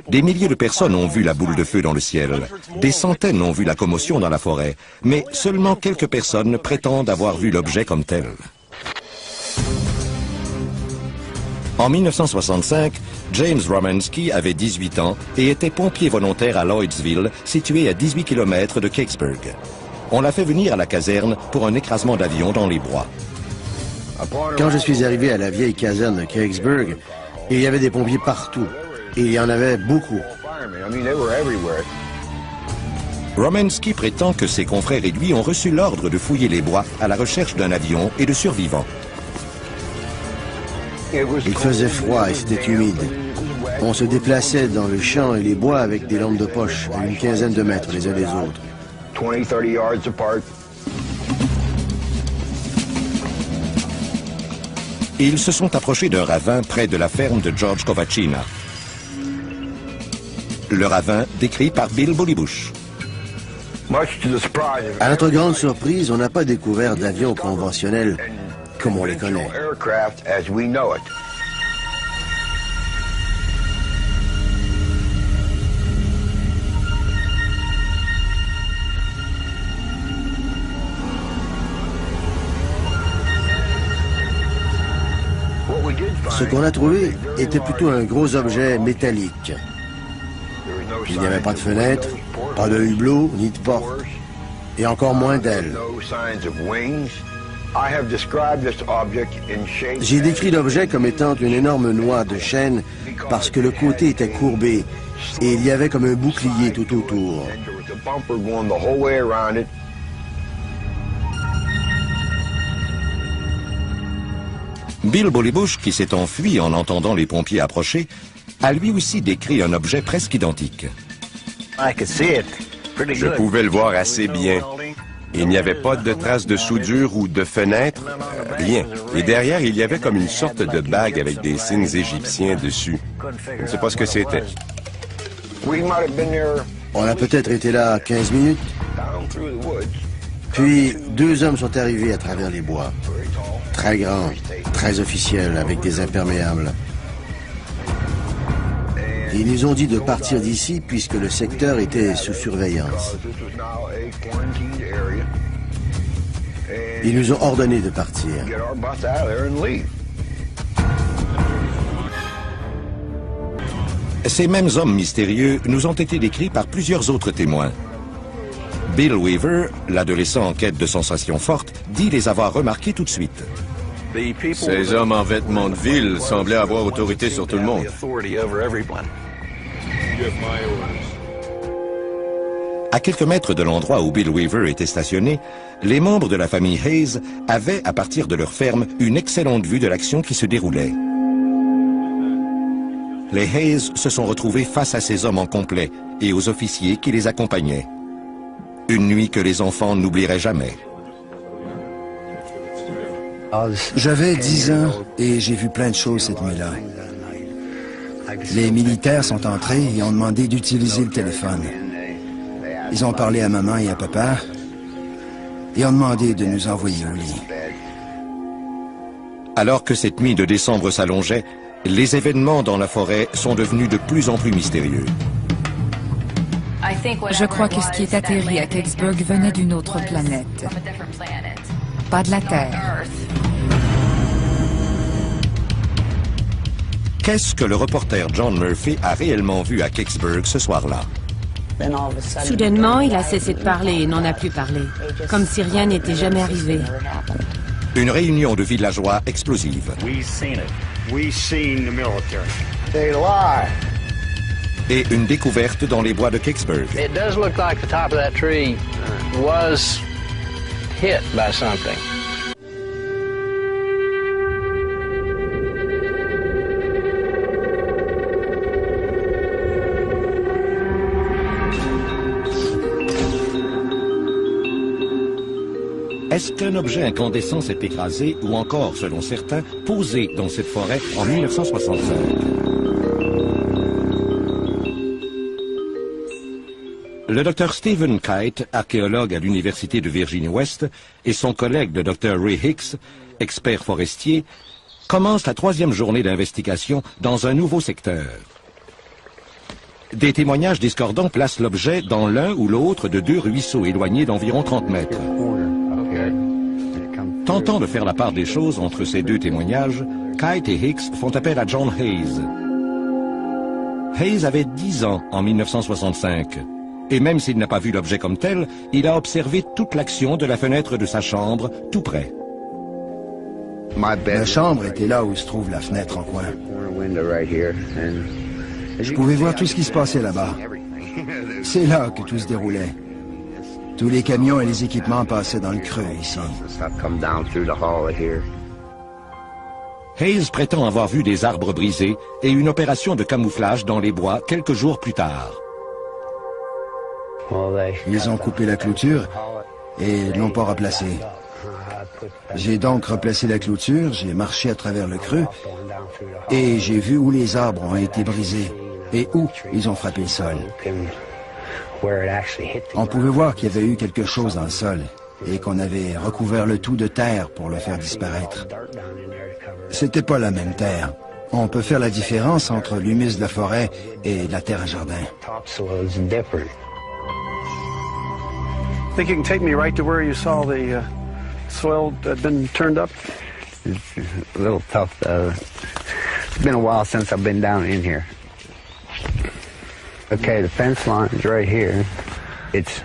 Des milliers de personnes ont vu la boule de feu dans le ciel. Des centaines ont vu la commotion dans la forêt. Mais seulement quelques personnes prétendent avoir vu l'objet comme tel. En 1965, James Romansky avait 18 ans et était pompier volontaire à Lloydsville, situé à 18 km de Kecksburg. On l'a fait venir à la caserne pour un écrasement d'avion dans les bois. Quand je suis arrivé à la vieille caserne de Kecksburg, il y avait des pompiers partout. Et il y en avait beaucoup. Romanski prétend que ses confrères et lui ont reçu l'ordre de fouiller les bois à la recherche d'un avion et de survivants. Il faisait froid et c'était humide. On se déplaçait dans le champ et les bois avec des lampes de poche à une quinzaine de mètres les uns des autres. 20-30 yards apart. Ils se sont approchés d'un ravin près de la ferme de George Kovacina. Le ravin décrit par Bill Bullybush. À notre grande surprise, on n'a pas découvert d'avion conventionnel comme on les connaît. Ce qu'on a trouvé était plutôt un gros objet métallique. Il n'y avait pas de fenêtre, pas de hublot, ni de porte, et encore moins d'ailes. J'ai décrit l'objet comme étant une énorme noix de chêne parce que le côté était courbé et il y avait comme un bouclier tout autour. Bill Bullybush, qui s'est enfui en entendant les pompiers approcher, a lui aussi décrit un objet presque identique. Je pouvais le voir assez bien. Il n'y avait pas de traces de soudure ou de fenêtre, rien. Et derrière, il y avait comme une sorte de bague avec des signes égyptiens dessus. Je ne sais pas ce que c'était. On a peut-être été là 15 minutes. Puis, 2 hommes sont arrivés à travers les bois. Très grands, très officiels, avec des imperméables. Ils nous ont dit de partir d'ici puisque le secteur était sous surveillance. Ils nous ont ordonné de partir. Ces mêmes hommes mystérieux nous ont été décrits par plusieurs autres témoins. Bill Weaver, l'adolescent en quête de sensations fortes, dit les avoir remarqués tout de suite. Ces hommes en vêtements de ville semblaient avoir autorité sur tout le monde. À quelques mètres de l'endroit où Bill Weaver était stationné, les membres de la famille Hayes avaient, à partir de leur ferme, une excellente vue de l'action qui se déroulait. Les Hayes se sont retrouvés face à ces hommes en complet et aux officiers qui les accompagnaient. Une nuit que les enfants n'oublieraient jamais. J'avais 10 ans et j'ai vu plein de choses cette nuit-là. Les militaires sont entrés et ont demandé d'utiliser le téléphone. Ils ont parlé à maman et à papa et ont demandé de nous envoyer au lit. Alors que cette nuit de décembre s'allongeait, les événements dans la forêt sont devenus de plus en plus mystérieux. Je crois que ce qui est atterri à Kecksburg venait d'une autre planète. Pas de la Terre. Qu'est-ce que le reporter John Murphy a réellement vu à Kecksburg ce soir-là? Soudainement, il a cessé de parler et n'en a plus parlé, comme si rien n'était jamais arrivé. Une réunion de villageois explosive. Et une découverte dans les bois de Kecksburg. It does look like the top of that tree was hit by something. Est-ce qu'un objet incandescent s'est écrasé ou encore, selon certains, posé dans cette forêt en 1965? Le Dr Stephen Kite, archéologue à l'Université de Virginie-Ouest, et son collègue le Dr Ray Hicks, expert forestier, commencent la 3e journée d'investigation dans un nouveau secteur. Des témoignages discordants placent l'objet dans l'un ou l'autre de 2 ruisseaux éloignés d'environ 30 mètres. Tentant de faire la part des choses entre ces 2 témoignages, Kite et Hicks font appel à John Hayes. Hayes avait 10 ans en 1965. Et même s'il n'a pas vu l'objet comme tel, il a observé toute l'action de la fenêtre de sa chambre, tout près. Ma chambre était là où se trouve la fenêtre en coin. Je pouvais voir tout ce qui se passait là-bas. C'est là que tout se déroulait. Tous les camions et les équipements passaient dans le creux ici. Hayes prétend avoir vu des arbres brisés et une opération de camouflage dans les bois quelques jours plus tard. Ils ont coupé la clôture et l'ont pas replacée. J'ai donc replacé la clôture, j'ai marché à travers le creux et j'ai vu où les arbres ont été brisés et où ils ont frappé le sol. On pouvait voir qu'il y avait eu quelque chose dans le sol et qu'on avait recouvert le tout de terre pour le faire disparaître. C'était pas la même terre. On peut faire la différence entre l'humus de la forêt et la terre à jardin. Think you can take me right to where you saw the soil had been turned up? It's a little tough. It's been a while since I've been down in here. Okay, the fence line is right here. It's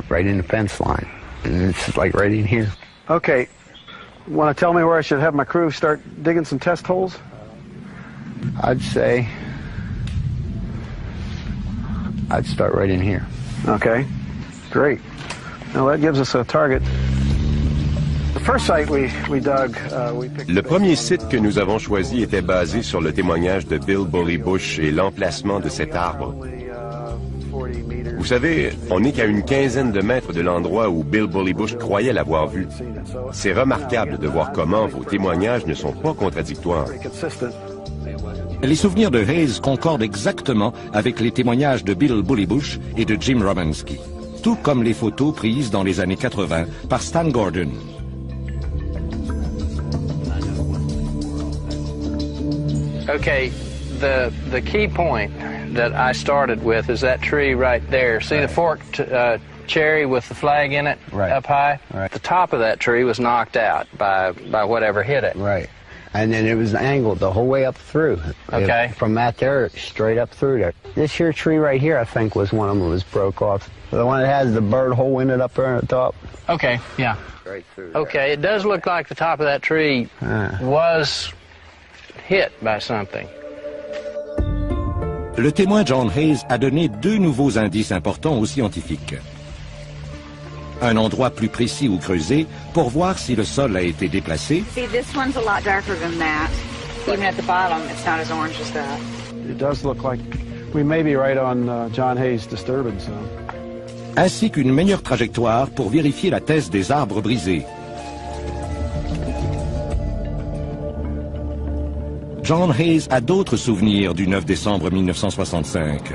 right in the fence line, and it's like right in here. Okay. Want to tell me where I should have my crew start digging some test holes? I'd say I'd start right in here. Okay, great. Now that gives us a target. The first site we dug, Le premier site que nous avons choisi était basé sur le témoignage de Bill Bully Bush et l'emplacement de cet arbre. Vous savez, on n'est qu'à une quinzaine de mètres de l'endroit où Bill Bully Bush croyait l'avoir vu. C'est remarquable de voir comment vos témoignages ne sont pas contradictoires. Les souvenirs de Hayes concordent exactement avec les témoignages de Bill Bully Bush et de Jim Romanski, tout comme les photos prises dans les années 80 par Stan Gordon. Okay, the key point that I started with is that tree right there. See the forked cherry with the flag in it up high? Right. The top of that tree was knocked out by whatever hit it. Right. And then it was angled the whole way up through. Okay. From that there, straight up through there. This here tree right here, I think, was one of them that was broke off. The one that has the bird hole in it up there at the top. Okay, yeah. Straight through there. Okay, it does look like the top of that tree was hit by something. Le témoin John Hayes a donné deux nouveaux indices importants aux scientifiques. Un endroit plus précis où creuser pour voir si le sol a été déplacé. See, this one's a lot darker than that. Even at the bottom, it's not as orange as that. It does look like we may be right on John Hayes' disturbance zone. Ainsi qu'une meilleure trajectoire pour vérifier la thèse des arbres brisés. John Hayes a d'autres souvenirs du 9 décembre 1965.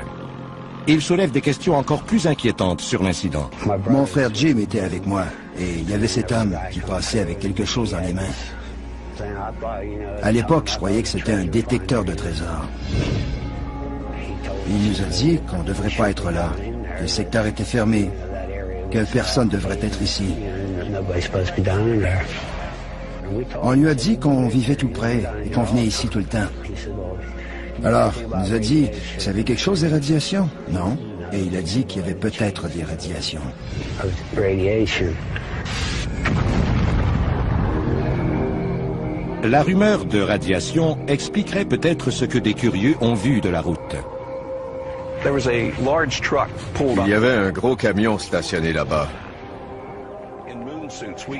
Il soulève des questions encore plus inquiétantes sur l'incident. Mon frère Jim était avec moi et il y avait cet homme qui passait avec quelque chose dans les mains. À l'époque, je croyais que c'était un détecteur de trésors. Il nous a dit qu'on ne devrait pas être là, que le secteur était fermé, que personne ne devrait être ici. On lui a dit qu'on vivait tout près et qu'on venait ici tout le temps. Alors, il nous a dit, vous savez quelque chose des radiations? Non. Et il a dit qu'il y avait peut-être des radiations. La rumeur de radiation expliquerait peut-être ce que des curieux ont vu de la route. Il y avait un gros camion stationné là-bas.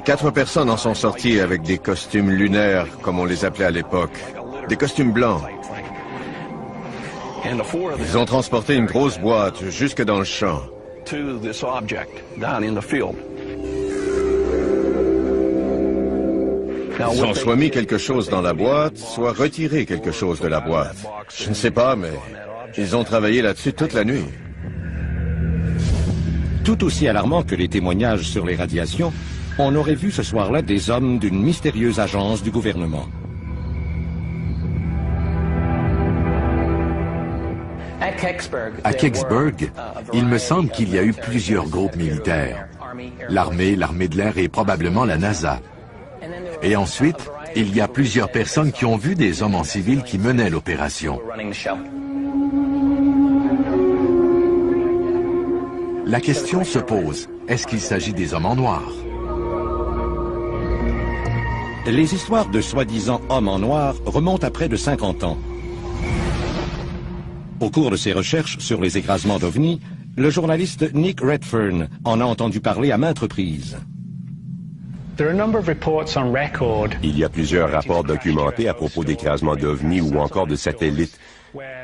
4 personnes en sont sorties avec des costumes lunaires, comme on les appelait à l'époque. Des costumes blancs. Ils ont transporté une grosse boîte jusque dans le champ. Ils ont soit mis quelque chose dans la boîte, soit retiré quelque chose de la boîte. Je ne sais pas, mais ils ont travaillé là-dessus toute la nuit. Tout aussi alarmant que les témoignages sur les radiations, on aurait vu ce soir-là des hommes d'une mystérieuse agence du gouvernement. À Kecksburg, il me semble qu'il y a eu plusieurs groupes militaires. L'armée, l'armée de l'air et probablement la NASA. Et ensuite, il y a plusieurs personnes qui ont vu des hommes en civil qui menaient l'opération. La question se pose, est-ce qu'il s'agit des hommes en noir? Les histoires de soi-disant hommes en noir remontent à près de 50 ans. Au cours de ses recherches sur les écrasements d'OVNI, le journaliste Nick Redfern en a entendu parler à maintes reprises. Il y a plusieurs rapports documentés à propos d'écrasements d'OVNI ou encore de satellites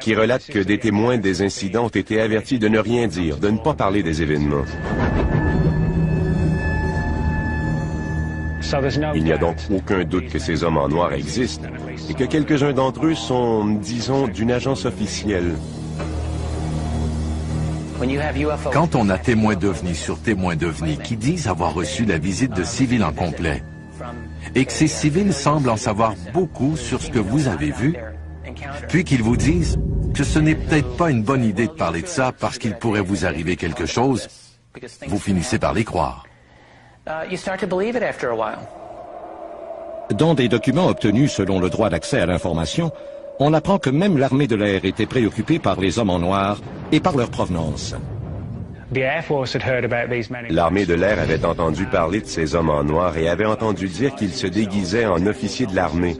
qui relatent que des témoins des incidents ont été avertis de ne rien dire, de ne pas parler des événements. Il n'y a donc aucun doute que ces hommes en noir existent et que quelques-uns d'entre eux sont, disons, d'une agence officielle. Quand on a témoin d'OVNI sur témoin d'OVNI qui disent avoir reçu la visite de civils en complet, et que ces civils semblent en savoir beaucoup sur ce que vous avez vu, puis qu'ils vous disent que ce n'est peut-être pas une bonne idée de parler de ça parce qu'il pourrait vous arriver quelque chose, vous finissez par les croire. Dans des documents obtenus selon le droit d'accès à l'information, on apprend que même l'armée de l'air était préoccupée par les hommes en noir et par leur provenance. L'armée de l'air avait entendu parler de ces hommes en noir et avait entendu dire qu'ils se déguisaient en officiers de l'armée.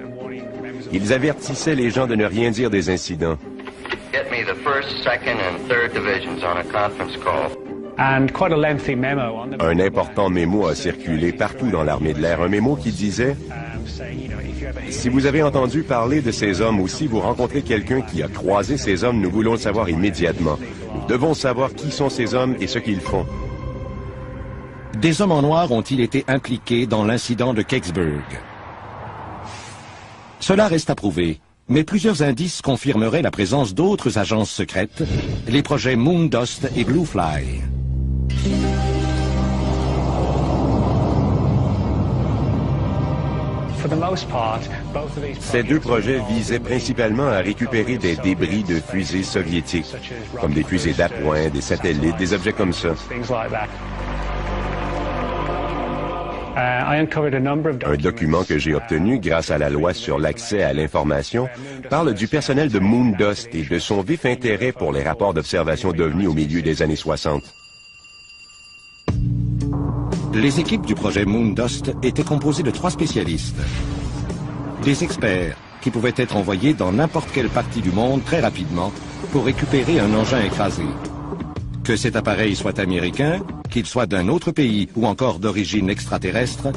Ils avertissaient les gens de ne rien dire des incidents. Un important mémo a circulé partout dans l'armée de l'air, un mémo qui disait « Si vous avez entendu parler de ces hommes ou si vous rencontrez quelqu'un qui a croisé ces hommes, nous voulons le savoir immédiatement. Nous devons savoir qui sont ces hommes et ce qu'ils font. » Des hommes en noir ont-ils été impliqués dans l'incident de Kecksburg? Cela reste à prouver, mais plusieurs indices confirmeraient la présence d'autres agences secrètes, les projets Moondust et Blue Fly. Ces deux projets visaient principalement à récupérer des débris de fusées soviétiques, comme des fusées d'appoint, des satellites, des objets comme ça. Un document que j'ai obtenu grâce à la loi sur l'accès à l'information parle du personnel de Moondust et de son vif intérêt pour les rapports d'observation d'OVNI au milieu des années 60. Les équipes du projet Moondust étaient composées de 3 spécialistes. Des experts qui pouvaient être envoyés dans n'importe quelle partie du monde très rapidement pour récupérer un engin écrasé. Que cet appareil soit américain, qu'il soit d'un autre pays ou encore d'origine extraterrestre,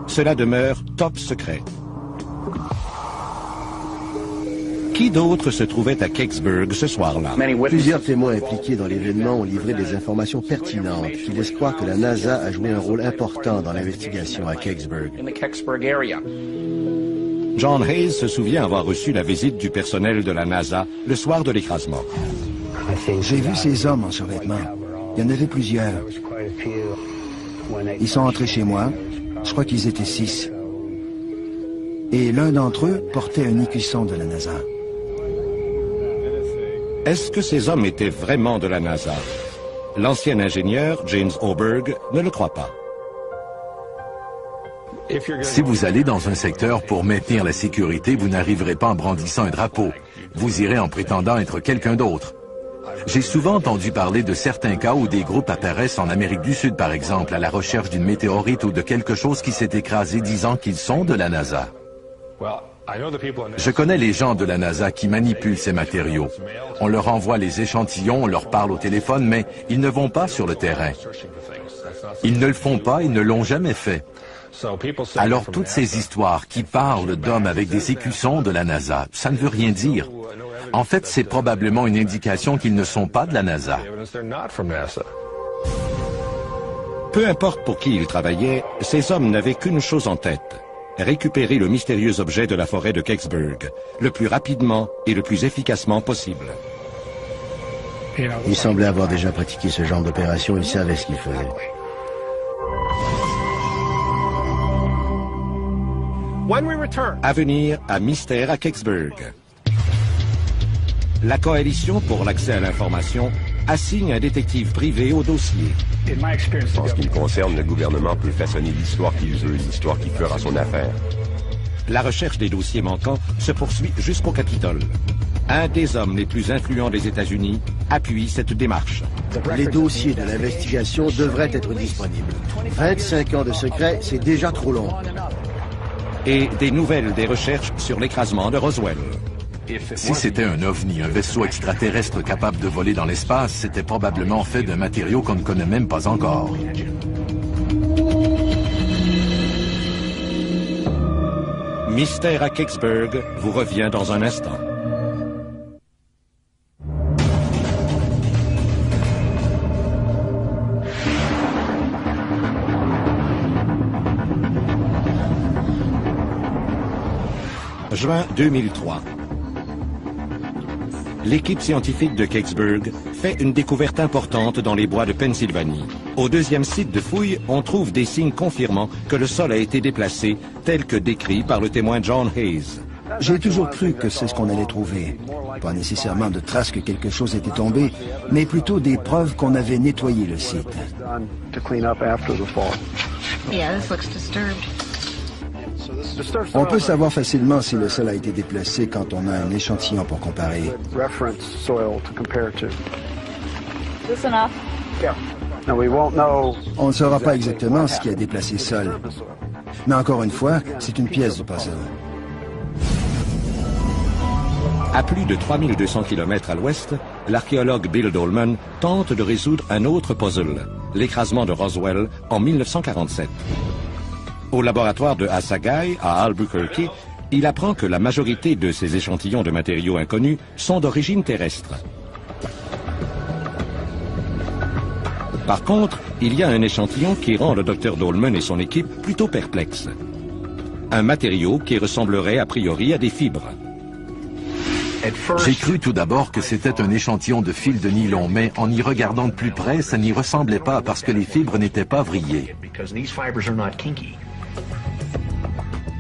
cela demeure top secret. Qui d'autre se trouvait à Kecksburg ce soir-là? Plusieurs témoins impliqués dans l'événement ont livré des informations pertinentes qui laissent croire que la NASA a joué un rôle important dans l'investigation à Kecksburg. John Hayes se souvient avoir reçu la visite du personnel de la NASA le soir de l'écrasement. J'ai vu ces hommes en survêtement. Il y en avait plusieurs. Ils sont entrés chez moi. Je crois qu'ils étaient 6. Et l'un d'entre eux portait un écusson de la NASA. Est-ce que ces hommes étaient vraiment de la NASA? L'ancien ingénieur, James Oberg, ne le croit pas. Si vous allez dans un secteur pour maintenir la sécurité, vous n'arriverez pas en brandissant un drapeau. Vous irez en prétendant être quelqu'un d'autre. J'ai souvent entendu parler de certains cas où des groupes apparaissent en Amérique du Sud, par exemple, à la recherche d'une météorite ou de quelque chose qui s'est écrasé disant qu'ils sont de la NASA. Je connais les gens de la NASA qui manipulent ces matériaux. On leur envoie les échantillons, on leur parle au téléphone, mais ils ne vont pas sur le terrain. Ils ne le font pas, ils ne l'ont jamais fait. Alors toutes ces histoires qui parlent d'hommes avec des écussons de la NASA, ça ne veut rien dire. En fait, c'est probablement une indication qu'ils ne sont pas de la NASA. Peu importe pour qui ils travaillaient, ces hommes n'avaient qu'une chose en tête: récupérer le mystérieux objet de la forêt de Kecksburg, le plus rapidement et le plus efficacement possible. Ils semblaient avoir déjà pratiqué ce genre d'opération, ils savaient ce qu'ils faisaient. À venir à Mystère à Kecksburg. La Coalition pour l'accès à l'information assigne un détective privé au dossier. En ce qui me concerne, le gouvernement peut façonner l'histoire qu'il veut, l'histoire qui fera son affaire. La recherche des dossiers manquants se poursuit jusqu'au Capitole. un des hommes les plus influents des États-Unis, appuie cette démarche. Les dossiers de l'investigation devraient être disponibles. 25 ans de secret, c'est déjà trop long. Et des nouvelles des recherches sur l'écrasement de Roswell. Si c'était un ovni, un vaisseau extraterrestre capable de voler dans l'espace, c'était probablement fait d'un matériau qu'on ne connaît même pas encore. Mystère à Kecksburg vous revient dans un instant. Juin 2003. L'équipe scientifique de Kecksburg fait une découverte importante dans les bois de Pennsylvanie. Au deuxième site de fouille, on trouve des signes confirmant que le sol a été déplacé, tel que décrit par le témoin John Hayes. J'ai toujours cru que c'est ce qu'on allait trouver. Pas nécessairement de traces que quelque chose était tombé, mais plutôt des preuves qu'on avait nettoyé le site. Yeah, this looks disturbed. On peut savoir facilement si le sol a été déplacé quand on a un échantillon pour comparer. This enough? On ne saura pas exactement ce qui a déplacé le sol. Mais encore une fois, c'est une pièce du puzzle. À plus de 3200 km à l'ouest, l'archéologue Bill Dolman tente de résoudre un autre puzzle, l'écrasement de Roswell en 1947. Au laboratoire de Assagai, à Albuquerque, il apprend que la majorité de ces échantillons de matériaux inconnus sont d'origine terrestre. Par contre, il y a un échantillon qui rend le Dr Dolman et son équipe plutôt perplexes. Un matériau qui ressemblerait a priori à des fibres. J'ai cru tout d'abord que c'était un échantillon de fil de nylon, mais en y regardant de plus près, ça n'y ressemblait pas parce que les fibres n'étaient pas vrillées.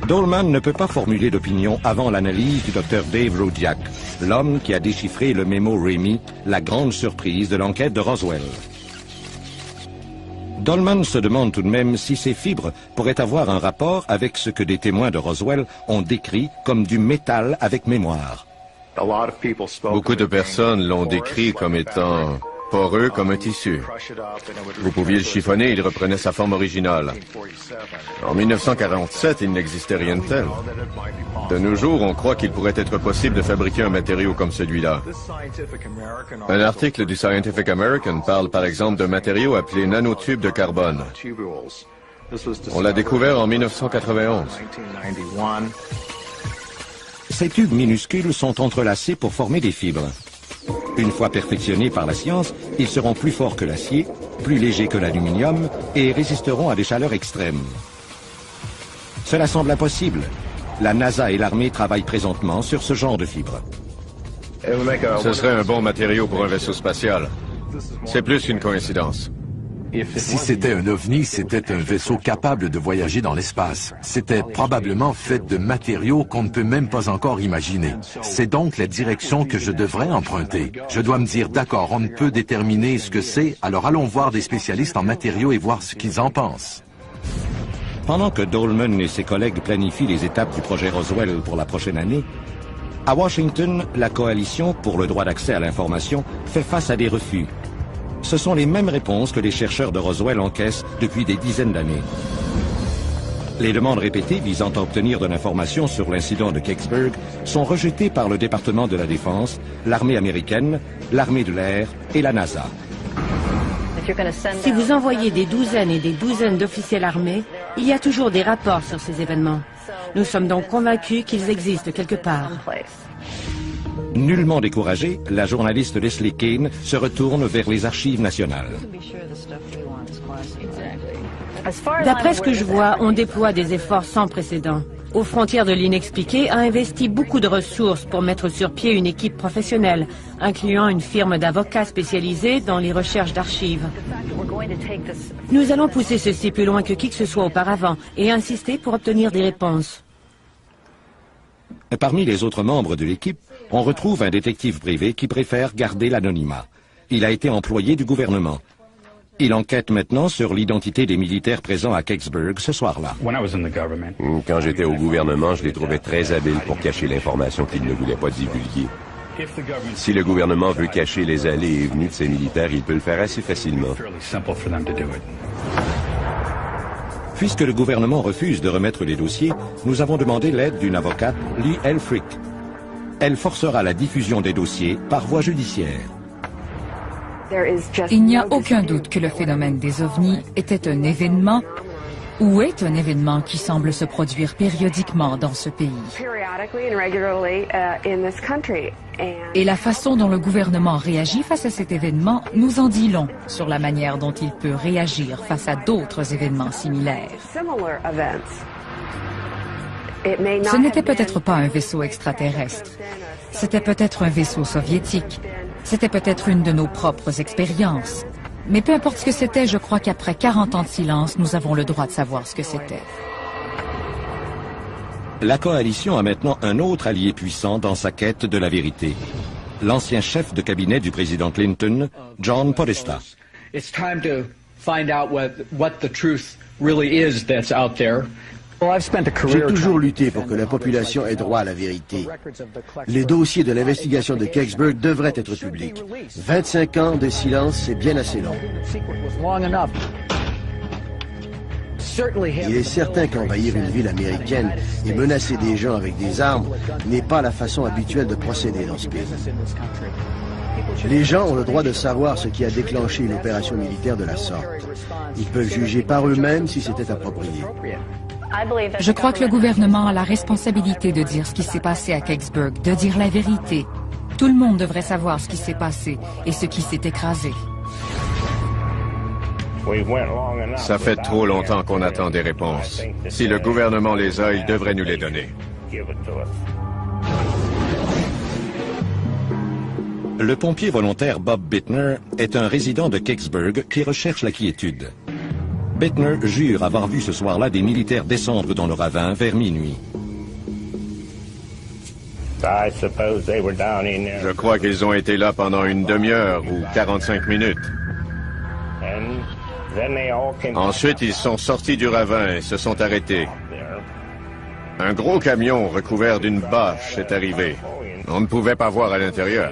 Dolman ne peut pas formuler d'opinion avant l'analyse du Dr Dave Rodiak, l'homme qui a déchiffré le mémo Remy, la grande surprise de l'enquête de Roswell. Dolman se demande tout de même si ces fibres pourraient avoir un rapport avec ce que des témoins de Roswell ont décrit comme du métal avec mémoire. Beaucoup de personnes l'ont décrit comme étant poreux comme un tissu. Vous pouviez le chiffonner, il reprenait sa forme originale. En 1947, il n'existait rien de tel. De nos jours, on croit qu'il pourrait être possible de fabriquer un matériau comme celui-là. Un article du Scientific American parle par exemple d'un matériau appelé nanotube de carbone. On l'a découvert en 1991. Ces tubes minuscules sont entrelacés pour former des fibres. Une fois perfectionnés par la science, ils seront plus forts que l'acier, plus légers que l'aluminium et résisteront à des chaleurs extrêmes. Cela semble impossible. La NASA et l'armée travaillent présentement sur ce genre de fibres. Ce serait un bon matériau pour un vaisseau spatial. C'est plus qu'une coïncidence. Si c'était un ovni, c'était un vaisseau capable de voyager dans l'espace. C'était probablement fait de matériaux qu'on ne peut même pas encore imaginer. C'est donc la direction que je devrais emprunter. Je dois me dire, d'accord, on ne peut déterminer ce que c'est, alors allons voir des spécialistes en matériaux et voir ce qu'ils en pensent. Pendant que Dolman et ses collègues planifient les étapes du projet Roswell pour la prochaine année, à Washington, la coalition pour le droit d'accès à l'information fait face à des refus. Ce sont les mêmes réponses que les chercheurs de Roswell encaissent depuis des dizaines d'années. Les demandes répétées visant à obtenir de l'information sur l'incident de Kecksburg sont rejetées par le département de la Défense, l'armée américaine, l'armée de l'air et la NASA. Si vous envoyez des douzaines et des douzaines d'officiels armés, il y a toujours des rapports sur ces événements. Nous sommes donc convaincus qu'ils existent quelque part. Nullement découragée, la journaliste Leslie Kean se retourne vers les archives nationales. D'après ce que je vois, on déploie des efforts sans précédent. Aux frontières de l'inexpliqué a investi beaucoup de ressources pour mettre sur pied une équipe professionnelle, incluant une firme d'avocats spécialisée dans les recherches d'archives. Nous allons pousser ceci plus loin que qui que ce soit auparavant et insister pour obtenir des réponses. Parmi les autres membres de l'équipe, on retrouve un détective privé qui préfère garder l'anonymat. Il a été employé du gouvernement. Il enquête maintenant sur l'identité des militaires présents à Kecksburg ce soir-là. Quand j'étais au gouvernement, je les trouvais très habiles pour cacher l'information qu'ils ne voulaient pas divulguer. Si le gouvernement veut cacher les allées et venues de ses militaires, il peut le faire assez facilement. Puisque le gouvernement refuse de remettre les dossiers, nous avons demandé l'aide d'une avocate, Lee Elfrick. Elle forcera la diffusion des dossiers par voie judiciaire. Il n'y a aucun doute que le phénomène des ovnis était un événement ou est un événement qui semble se produire périodiquement dans ce pays. Et la façon dont le gouvernement réagit face à cet événement nous en dit long sur la manière dont il peut réagir face à d'autres événements similaires. Ce n'était peut-être pas un vaisseau extraterrestre. C'était peut-être un vaisseau soviétique. C'était peut-être une de nos propres expériences. Mais peu importe ce que c'était, je crois qu'après 40 ans de silence, nous avons le droit de savoir ce que c'était. La coalition a maintenant un autre allié puissant dans sa quête de la vérité. L'ancien chef de cabinet du président Clinton, John Podesta. It's time to find out what the truth really is that's out there. J'ai toujours lutté pour que la population ait droit à la vérité. Les dossiers de l'investigation de Kecksburg devraient être publics. 25 ans de silence, c'est bien assez long. Il est certain qu'envahir une ville américaine et menacer des gens avec des armes n'est pas la façon habituelle de procéder dans ce pays. Les gens ont le droit de savoir ce qui a déclenché une opération militaire de la sorte. Ils peuvent juger par eux-mêmes si c'était approprié. Je crois que le gouvernement a la responsabilité de dire ce qui s'est passé à Kecksburg, de dire la vérité. Tout le monde devrait savoir ce qui s'est passé et ce qui s'est écrasé. Ça fait trop longtemps qu'on attend des réponses. Si le gouvernement les a, il devrait nous les donner. Le pompier volontaire Bob Bittner est un résident de Kecksburg qui recherche la quiétude. Bittner jure avoir vu ce soir-là des militaires descendre dans le ravin vers minuit. Je crois qu'ils ont été là pendant une demi-heure ou 45 minutes. Ensuite, ils sont sortis du ravin et se sont arrêtés. Un gros camion recouvert d'une bâche est arrivé. On ne pouvait pas voir à l'intérieur.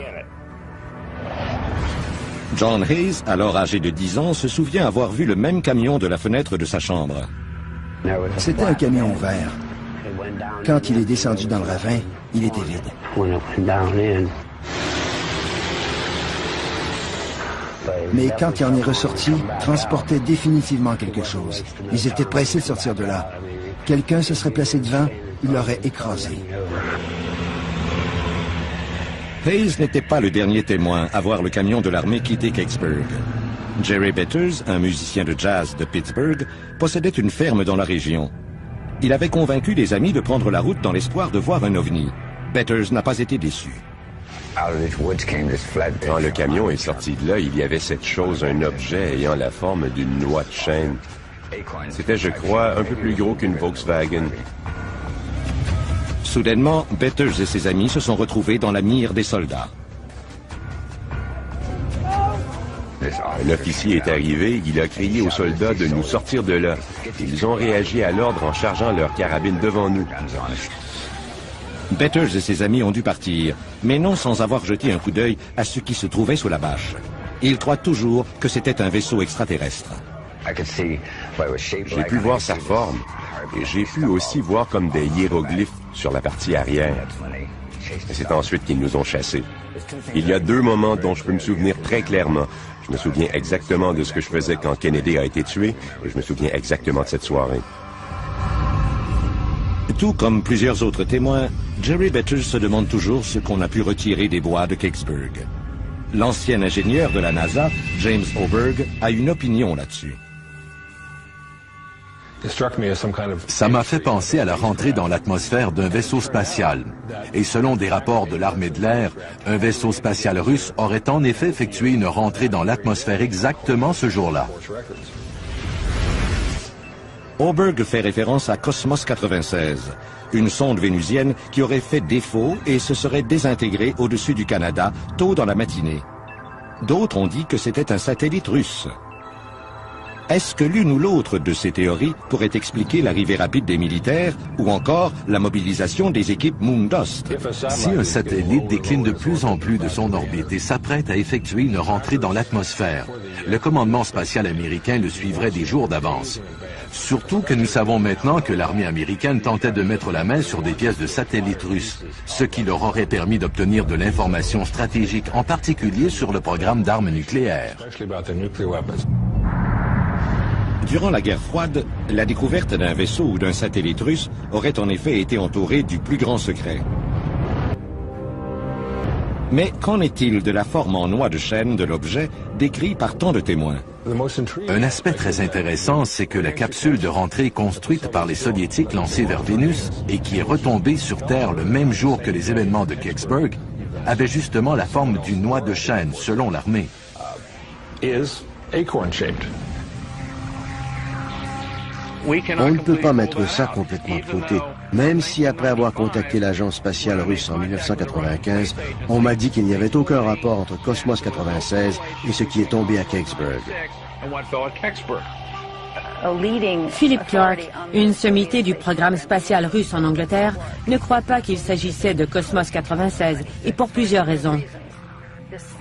John Hayes, alors âgé de 10 ans, se souvient avoir vu le même camion de la fenêtre de sa chambre. C'était un camion vert. Quand il est descendu dans le ravin, il était vide. Mais quand il en est ressorti, transportait définitivement quelque chose. Ils étaient pressés de sortir de là. Quelqu'un se serait placé devant, il l'aurait écrasé. Hayes n'était pas le dernier témoin à voir le camion de l'armée quitter Kecksburg. Jerry Betters, un musicien de jazz de Pittsburgh, possédait une ferme dans la région. Il avait convaincu des amis de prendre la route dans l'espoir de voir un ovni. Betters n'a pas été déçu. Quand le camion est sorti de là, il y avait cette chose, un objet ayant la forme d'une noix de chêne. C'était, je crois, un peu plus gros qu'une Volkswagen. Soudainement, Betters et ses amis se sont retrouvés dans la mire des soldats. Un officier est arrivé, il a crié aux soldats de nous sortir de là. Ils ont réagi à l'ordre en chargeant leurs carabines devant nous. Betters et ses amis ont dû partir, mais non sans avoir jeté un coup d'œil à ce qui se trouvait sous la bâche. Ils croient toujours que c'était un vaisseau extraterrestre. J'ai pu voir sa forme, et j'ai pu aussi voir comme des hiéroglyphes sur la partie arrière. C'est ensuite qu'ils nous ont chassés. Il y a 2 moments dont je peux me souvenir très clairement. Je me souviens exactement de ce que je faisais quand Kennedy a été tué, et je me souviens exactement de cette soirée. Tout comme plusieurs autres témoins, Jerry Betters se demande toujours ce qu'on a pu retirer des bois de Kecksburg. L'ancien ingénieur de la NASA, James Oberg, a une opinion là-dessus. Ça m'a fait penser à la rentrée dans l'atmosphère d'un vaisseau spatial. Et selon des rapports de l'armée de l'air, un vaisseau spatial russe aurait en effet effectué une rentrée dans l'atmosphère exactement ce jour-là. Oberg fait référence à Cosmos 96, une sonde vénusienne qui aurait fait défaut et se serait désintégrée au-dessus du Canada tôt dans la matinée. D'autres ont dit que c'était un satellite russe. Est-ce que l'une ou l'autre de ces théories pourrait expliquer l'arrivée rapide des militaires ou encore la mobilisation des équipes Moondost? Si un satellite décline de plus en plus de son orbite et s'apprête à effectuer une rentrée dans l'atmosphère, le commandement spatial américain le suivrait des jours d'avance. Surtout que nous savons maintenant que l'armée américaine tentait de mettre la main sur des pièces de satellites russes, ce qui leur aurait permis d'obtenir de l'information stratégique, en particulier sur le programme d'armes nucléaires. Durant la guerre froide, la découverte d'un vaisseau ou d'un satellite russe aurait en effet été entourée du plus grand secret. Mais qu'en est-il de la forme en noix de chêne de l'objet décrit par tant de témoins? Un aspect très intéressant, c'est que la capsule de rentrée construite par les Soviétiques lancée vers Vénus et qui est retombée sur Terre le même jour que les événements de Kecksburg avait justement la forme d'une noix de chêne, selon l'armée. On ne peut pas mettre ça complètement de côté. Même si après avoir contacté l'agence spatiale russe en 1995, on m'a dit qu'il n'y avait aucun rapport entre Cosmos 96 et ce qui est tombé à Kecksburg. Philip Clark, une sommité du programme spatial russe en Angleterre, ne croit pas qu'il s'agissait de Cosmos 96, et pour plusieurs raisons.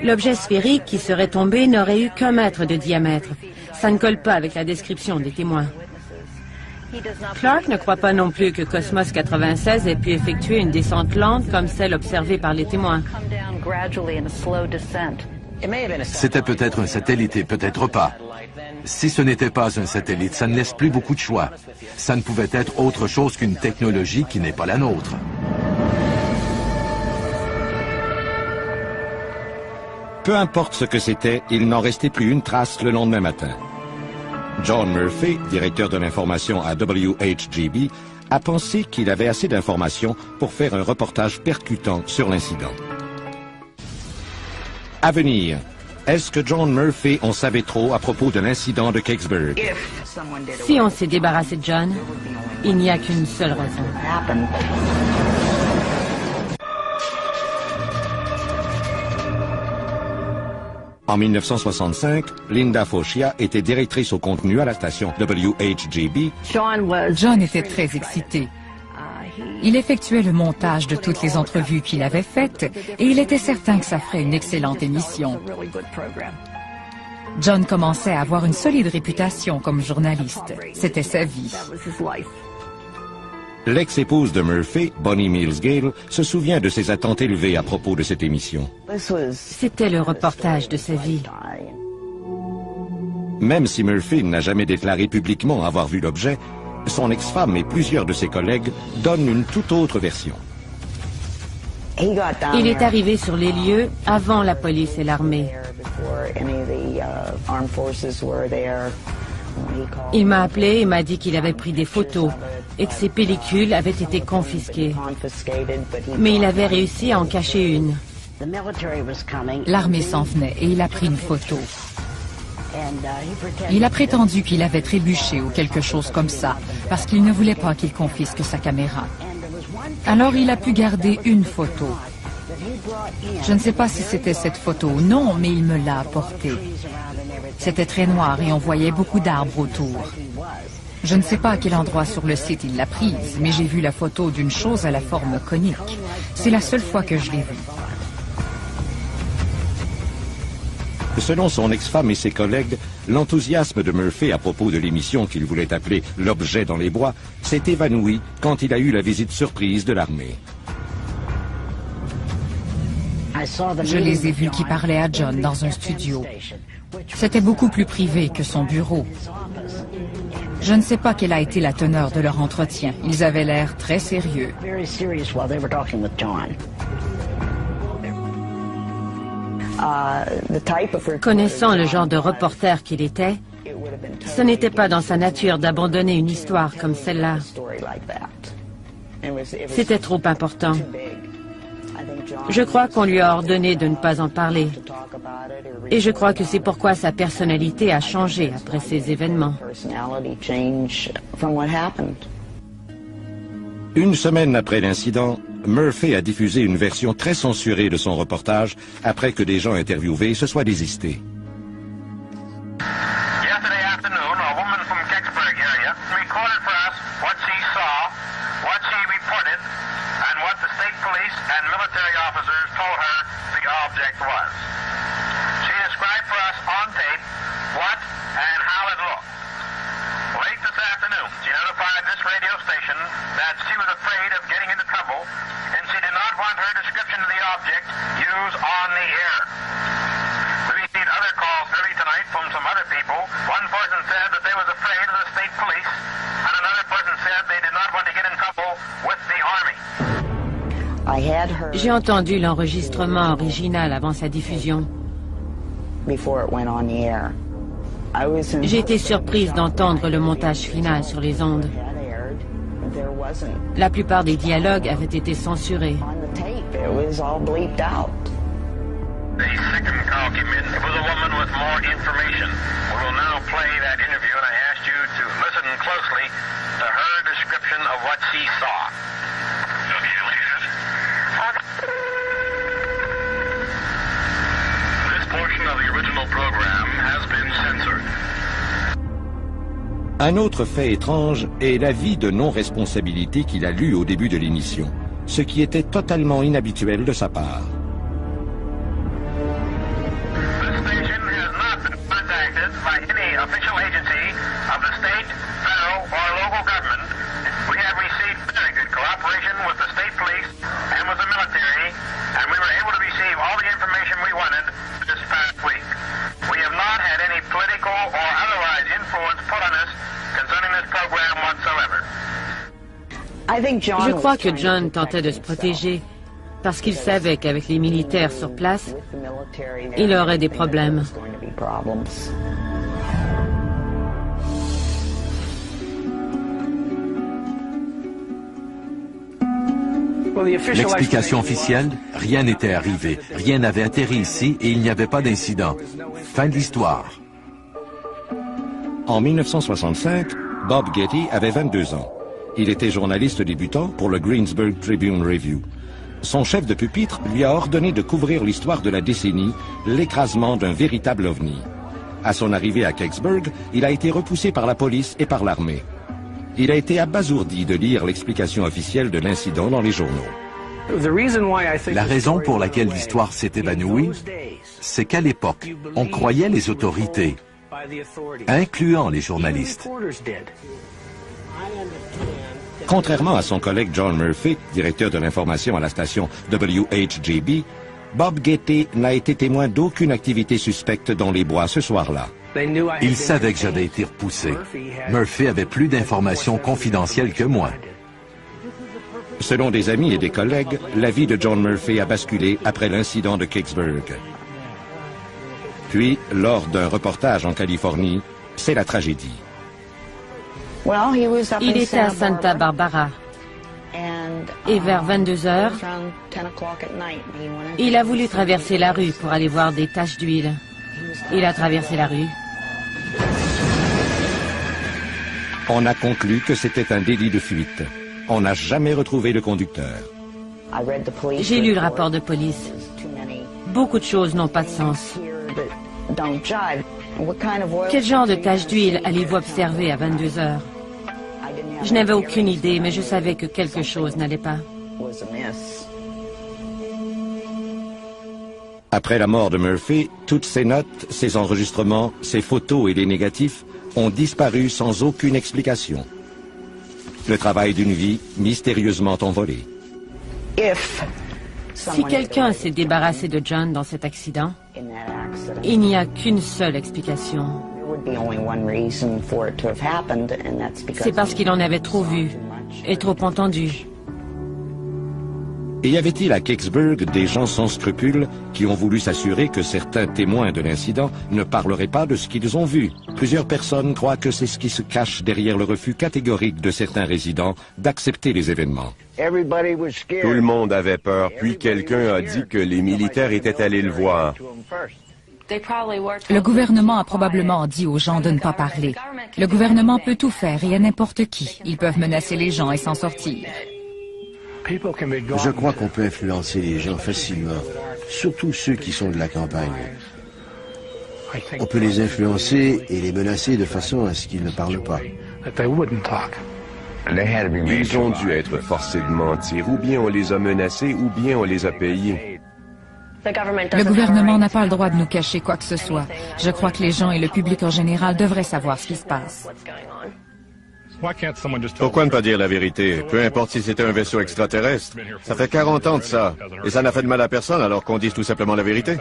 L'objet sphérique qui serait tombé n'aurait eu qu'un mètre de diamètre. Ça ne colle pas avec la description des témoins. Clark ne croit pas non plus que Cosmos 96 ait pu effectuer une descente lente comme celle observée par les témoins. C'était peut-être un satellite et peut-être pas. Si ce n'était pas un satellite, ça ne laisse plus beaucoup de choix. Ça ne pouvait être autre chose qu'une technologie qui n'est pas la nôtre. Peu importe ce que c'était, il n'en restait plus une trace le lendemain matin. John Murphy, directeur de l'information à WHGB, a pensé qu'il avait assez d'informations pour faire un reportage percutant sur l'incident. À venir, est-ce que John Murphy en savait trop à propos de l'incident de Kecksburg? Si on s'est débarrassé de John, il n'y a qu'une seule raison. En 1965, Linda Fauchia était directrice au contenu à la station WHGB. John était très excité. Il effectuait le montage de toutes les entrevues qu'il avait faites et il était certain que ça ferait une excellente émission. John commençait à avoir une solide réputation comme journaliste. C'était sa vie. L'ex-épouse de Murphy, Bonnie Mills Gale, se souvient de ses attentes élevées à propos de cette émission. C'était le reportage de sa vie. Même si Murphy n'a jamais déclaré publiquement avoir vu l'objet, son ex-femme et plusieurs de ses collègues donnent une toute autre version. Il est arrivé sur les lieux avant la police et l'armée. Il m'a appelé et m'a dit qu'il avait pris des photos et que ses pellicules avaient été confisquées. Mais il avait réussi à en cacher une. L'armée s'en venait et il a pris une photo. Il a prétendu qu'il avait trébuché ou quelque chose comme ça, parce qu'il ne voulait pas qu'il confisque sa caméra. Alors il a pu garder une photo. Je ne sais pas si c'était cette photo ou non, mais il me l'a apportée. C'était très noir et on voyait beaucoup d'arbres autour. Je ne sais pas à quel endroit sur le site il l'a prise, mais j'ai vu la photo d'une chose à la forme conique. C'est la seule fois que je l'ai vue. Selon son ex-femme et ses collègues, l'enthousiasme de Murphy à propos de l'émission qu'il voulait appeler « L'objet dans les bois » s'est évanoui quand il a eu la visite surprise de l'armée. Je les ai vus qui parlaient à John dans un studio. C'était beaucoup plus privé que son bureau. Je ne sais pas quelle a été la teneur de leur entretien. Ils avaient l'air très sérieux. Connaissant le genre de reporter qu'il était, ce n'était pas dans sa nature d'abandonner une histoire comme celle-là. C'était trop important. Je crois qu'on lui a ordonné de ne pas en parler. Et je crois que c'est pourquoi sa personnalité a changé après ces événements. Une semaine après l'incident, Murphy a diffusé une version très censurée de son reportage après que des gens interviewés se soient désistés. Yesterday afternoon, object was. She described for us on tape what and how it looked. Late this afternoon, she notified this radio station that she was afraid of getting into trouble, and she did not want her description of the object used on the air. We received other calls early tonight from some other people. One person said that they was afraid of the state police, and another person said they did not want to get in trouble with the Army. J'ai entendu l'enregistrement original avant sa diffusion. J'ai été surprise d'entendre le montage final sur les ondes. La plupart des dialogues avaient été censurés. The second call came in. It was a woman with more information. We will now play that interview, and I asked you to listen closely to her description of what she saw. This portion of the original program has been censored. Un autre fait étrange est l'avis de non-responsabilité qu'il a lu au début de l'émission, ce qui était totalement inhabituel de sa part. By any official agency of the state, federal, or local government. We have received very good cooperation with the state police and with the military, and we were able to receive all the information we wanted this past week. We have not had any political or otherwise influence put on us concerning this program whatsoever. Je crois que John tentait de se protéger parce qu'il savait qu'avec les militaires sur place, il aurait des problèmes. L'explication officielle, rien n'était arrivé, rien n'avait atterri ici et il n'y avait pas d'incident. Fin de l'histoire. En 1965, Bob Getty avait 22 ans. Il était journaliste débutant pour le Greensburg Tribune Review. Son chef de pupitre lui a ordonné de couvrir l'histoire de la décennie, l'écrasement d'un véritable ovni. À son arrivée à Kecksburg, il a été repoussé par la police et par l'armée. Il a été abasourdi de lire l'explication officielle de l'incident dans les journaux. La raison pour laquelle l'histoire s'est évanouie, c'est qu'à l'époque, on croyait les autorités, incluant les journalistes. Contrairement à son collègue John Murphy, directeur de l'information à la station WHJB, Bob Getty n'a été témoin d'aucune activité suspecte dans les bois ce soir-là. Il savait que j'avais été repoussé. Murphy avait plus d'informations confidentielles que moi. Selon des amis et des collègues, la vie de John Murphy a basculé après l'incident de Kecksburg. Puis, lors d'un reportage en Californie, c'est la tragédie. Il était à Santa Barbara. Et vers 22 heures, il a voulu traverser la rue pour aller voir des taches d'huile. Il a traversé la rue. On a conclu que c'était un délit de fuite. On n'a jamais retrouvé le conducteur. J'ai lu le rapport de police. Beaucoup de choses n'ont pas de sens. Quel genre de tache d'huile allez-vous observer à 22 heures? Je n'avais aucune idée, mais je savais que quelque chose n'allait pas. Après la mort de Murphy, toutes ses notes, ses enregistrements, ses photos et les négatifs ont disparu sans aucune explication. Le travail d'une vie mystérieusement envolé. Si quelqu'un s'est débarrassé de John dans cet accident, il n'y a qu'une seule explication. C'est parce qu'il en avait trop vu et trop entendu. Et y avait-il à Kecksburg des gens sans scrupules qui ont voulu s'assurer que certains témoins de l'incident ne parleraient pas de ce qu'ils ont vu? Plusieurs personnes croient que c'est ce qui se cache derrière le refus catégorique de certains résidents d'accepter les événements. Tout le monde avait peur, puis quelqu'un a dit que les militaires étaient allés le voir. Le gouvernement a probablement dit aux gens de ne pas parler. Le gouvernement peut tout faire et à n'importe qui. Ils peuvent menacer les gens et s'en sortir. Je crois qu'on peut influencer les gens facilement, surtout ceux qui sont de la campagne. On peut les influencer et les menacer de façon à ce qu'ils ne parlent pas. Ils ont dû être forcés de mentir, ou bien on les a menacés, ou bien on les a payés. Le gouvernement n'a pas le droit de nous cacher quoi que ce soit. Je crois que les gens et le public en général devraient savoir ce qui se passe. Pourquoi ne pas dire la vérité? Peu importe si c'était un vaisseau extraterrestre. Ça fait 40 ans de ça. Et ça n'a fait de mal à personne alors qu'on dise tout simplement la vérité.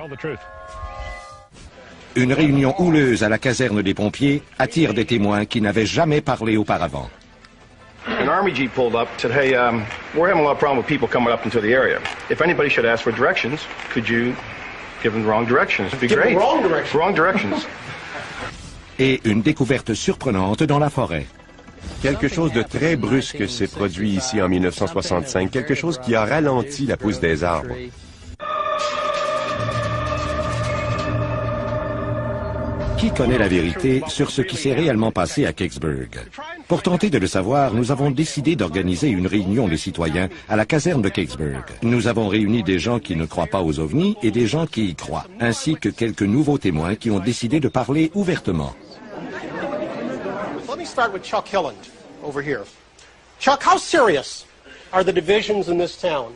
Une réunion houleuse à la caserne des pompiers attire des témoins qui n'avaient jamais parlé auparavant. An Army Jeep pulled up, said, hey, we're having a lot of problem with people coming up into the area. If anybody should ask for directions, could you give them the wrong directions? It'd be great. Wrong directions. Et une découverte surprenante dans la forêt. Quelque chose de très brusque s'est produit ici en 1965, quelque chose qui a ralenti la pousse des arbres. Qui connaît la vérité sur ce qui s'est réellement passé à Kecksburg? Pour tenter de le savoir, nous avons décidé d'organiser une réunion des citoyens à la caserne de Kecksburg. Nous avons réuni des gens qui ne croient pas aux ovnis et des gens qui y croient, ainsi que quelques nouveaux témoins qui ont décidé de parler ouvertement. Let me start with Chuck Hilland over here. Chuck, how serious are the divisions in this town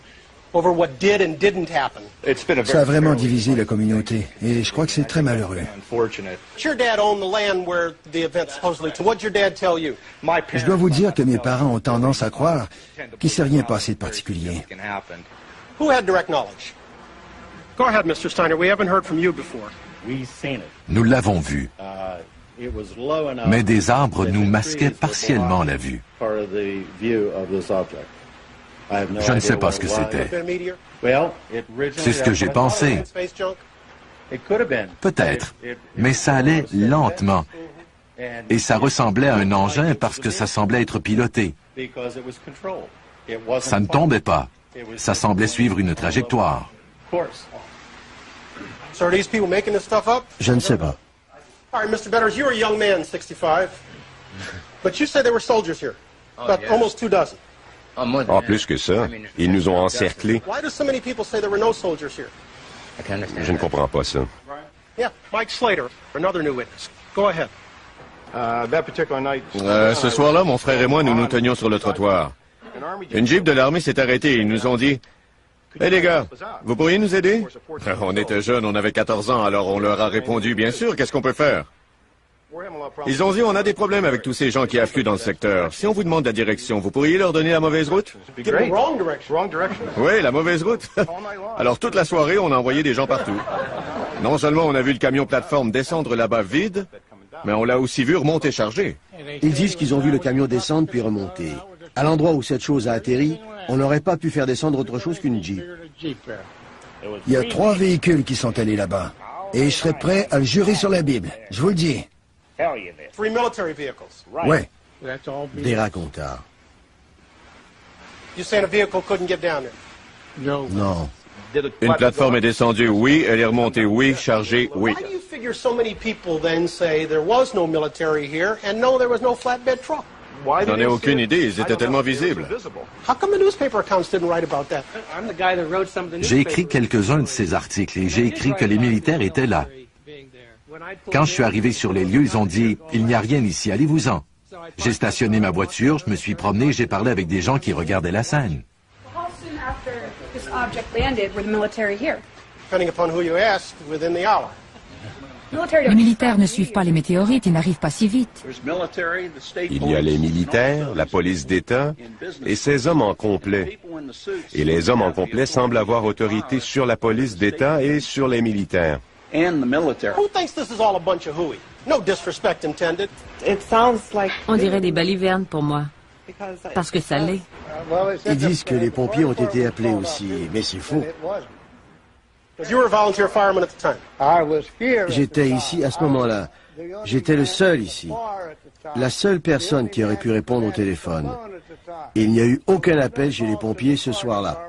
over what did and didn't happen? Ça a vraiment divisé la communauté, et je crois que c'est très malheureux. Your dad owned the land where the event supposedly to. What did your dad tell you? Je dois vous dire que mes parents ont tendance à croire qu'il ne s'est rien passé de particulier. Who had direct knowledge? Go ahead, Mr. Steiner. We haven't heard from you before. Nous l'avons vu. Mais des arbres nous masquaient partiellement la vue. Je ne sais pas ce que c'était. C'est ce que j'ai pensé. Peut-être, mais ça allait lentement. Et ça ressemblait à un engin parce que ça semblait être piloté. Ça ne tombait pas. Ça semblait suivre une trajectoire. Je ne sais pas. All right, Mr. Betters, you were a young man, 65. But you said there were soldiers here. About almost 2 dozen. En plus que ça, ils nous ont encerclés. Why do so many people say there were no soldiers here? Je ne comprends pas ça. Yeah, Mike Slater, another new witness. Go ahead. Ce soir-là, mon frère et moi, nous nous tenions sur le trottoir. Une Jeep de l'armée s'est arrêtée et ils nous ont dit « Hey les gars, vous pourriez nous aider ?» On était jeunes, on avait 14 ans, alors on leur a répondu « Bien sûr, qu'est-ce qu'on peut faire ?» Ils ont dit « On a des problèmes avec tous ces gens qui affluent dans le secteur. Si on vous demande la direction, vous pourriez leur donner la mauvaise route ?» Oui, la mauvaise route. Alors toute la soirée, on a envoyé des gens partout. Non seulement on a vu le camion plateforme descendre là-bas vide, mais on l'a aussi vu remonter chargé. Ils disent qu'ils ont vu le camion descendre puis remonter. À l'endroit où cette chose a atterri, on n'aurait pas pu faire descendre autre chose qu'une Jeep. Il y a 3 véhicules qui sont allés là-bas. Et je serais prêt à le jurer sur la Bible. Je vous le dis. 3 military vehicles. Ouais. Des racontars. You saying a vehicle couldn't get down there? Non. Une plateforme est descendue, oui. Elle est remontée, oui. Chargée, oui. Why do you figure so many people then say there was no military here and no, there was no flatbed truck? Je n'en ai aucune idée, ils étaient tellement visibles. How come the newspaper accounts didn't write about that? J'ai écrit quelques-uns de ces articles et j'ai écrit que les militaires étaient là. Quand je suis arrivé sur les lieux, ils ont dit « Il n'y a rien ici, allez-vous-en ». J'ai stationné ma voiture, je me suis promené et j'ai parlé avec des gens qui regardaient la scène. Depending upon who you ask, within the hour. Les militaires ne suivent pas les météorites, ils n'arrivent pas si vite. Il y a les militaires, la police d'État et ces hommes en complet. Et les hommes en complet semblent avoir autorité sur la police d'État et sur les militaires. Who thinks this is all a bunch of hooey? No disrespect intended. On dirait des balivernes pour moi. Parce que ça l'est. Ils disent que les pompiers ont été appelés aussi, mais c'est faux. You were a volunteer fireman at the time. J'étais ici à ce moment-là. J'étais le seul ici. La seule personne qui aurait pu répondre au téléphone. Il n'y a eu aucun appel chez les pompiers ce soir-là.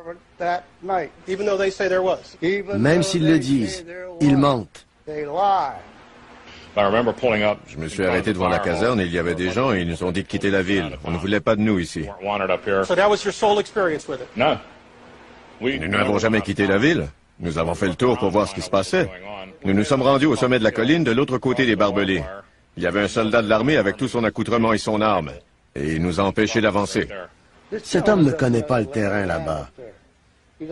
Même s'ils le disent, ils mentent. Je me suis arrêté devant la caserne et il y avait des gens et ils nous ont dit de quitter la ville. On ne voulait pas de nous ici. Nous n'avons jamais quitté la ville. Nous avons fait le tour pour voir ce qui se passait. Nous nous sommes rendus au sommet de la colline de l'autre côté des barbelés. Il y avait un soldat de l'armée avec tout son accoutrement et son arme. Et il nous a empêchés d'avancer. Cet homme ne connaît pas le terrain là-bas.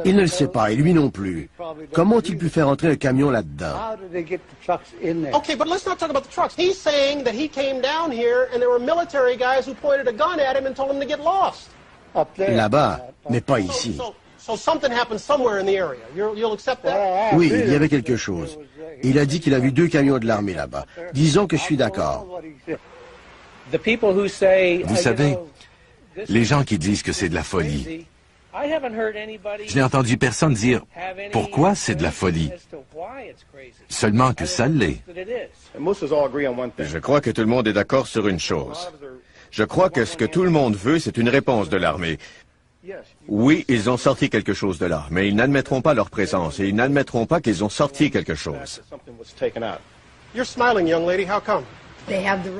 Il ne le sait pas, et lui non plus. Comment ont-ils pu faire entrer un camion là-dedans? Okay, but let's not talk about the trucks. He's saying that he came down here and there were military guys who pointed a gun at him and told him to get lost. Là-bas, mais pas ici. So something happened somewhere in the area. You'll accept that? Oui, il y avait quelque chose. Il a dit qu'il a vu 2 camions de l'armée là-bas. Disons que je suis d'accord. Vous savez, les gens qui disent que c'est de la folie, je n'ai entendu personne dire pourquoi c'est de la folie. Seulement que ça l'est. Je crois que tout le monde est d'accord sur une chose. Je crois que ce que tout le monde veut, c'est une réponse de l'armée. Oui, ils ont sorti quelque chose de là, mais ils n'admettront pas leur présence et ils n'admettront pas qu'ils ont sorti quelque chose. You're smiling, young lady. How come?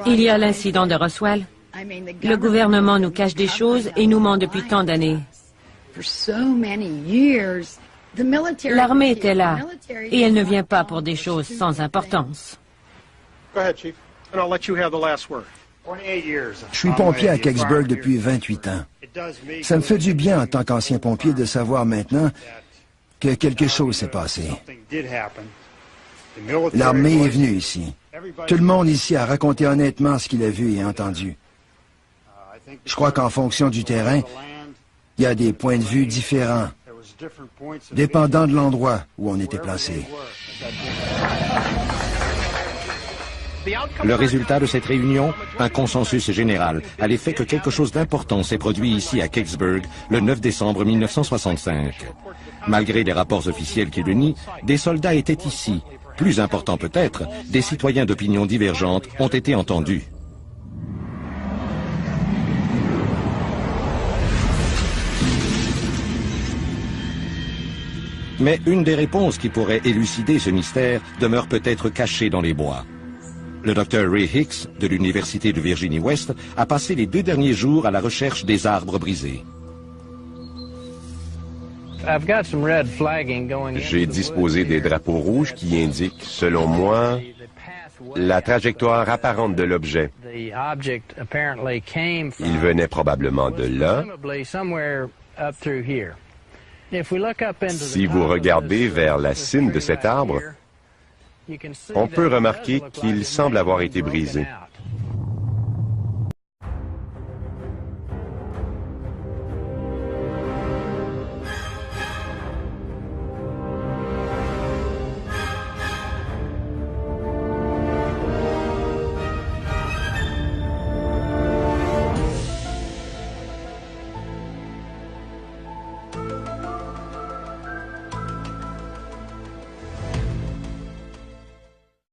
Il y a l'incident de Roswell. Le gouvernement nous cache des choses et nous ment depuis tant d'années. L'armée était là et elle ne vient pas pour des choses sans importance. Go ahead, Chief, and I'll let you have the last word. Je suis pompier à Kecksburg depuis 28 ans. Ça me fait du bien en tant qu'ancien pompier de savoir maintenant que quelque chose s'est passé. L'armée est venue ici. Tout le monde ici a raconté honnêtement ce qu'il a vu et entendu. Je crois qu'en fonction du terrain, il y a des points de vue différents, dépendant de l'endroit où on était placé. Le résultat de cette réunion, un consensus général à l'effet que quelque chose d'important s'est produit ici à Kecksburg le 9 décembre 1965. Malgré les rapports officiels qui le nient, des soldats étaient ici. Plus important peut-être, des citoyens d'opinions divergentes ont été entendus. Mais une des réponses qui pourrait élucider ce mystère demeure peut-être cachée dans les bois. Le docteur Ray Hicks, de l'Université de Virginie-Ouest, a passé les 2 derniers jours à la recherche des arbres brisés. J'ai disposé des drapeaux rouges qui indiquent, selon moi, la trajectoire apparente de l'objet. Il venait probablement de là. Si vous regardez vers la cime de cet arbre, on peut remarquer qu'il semble avoir été brisé.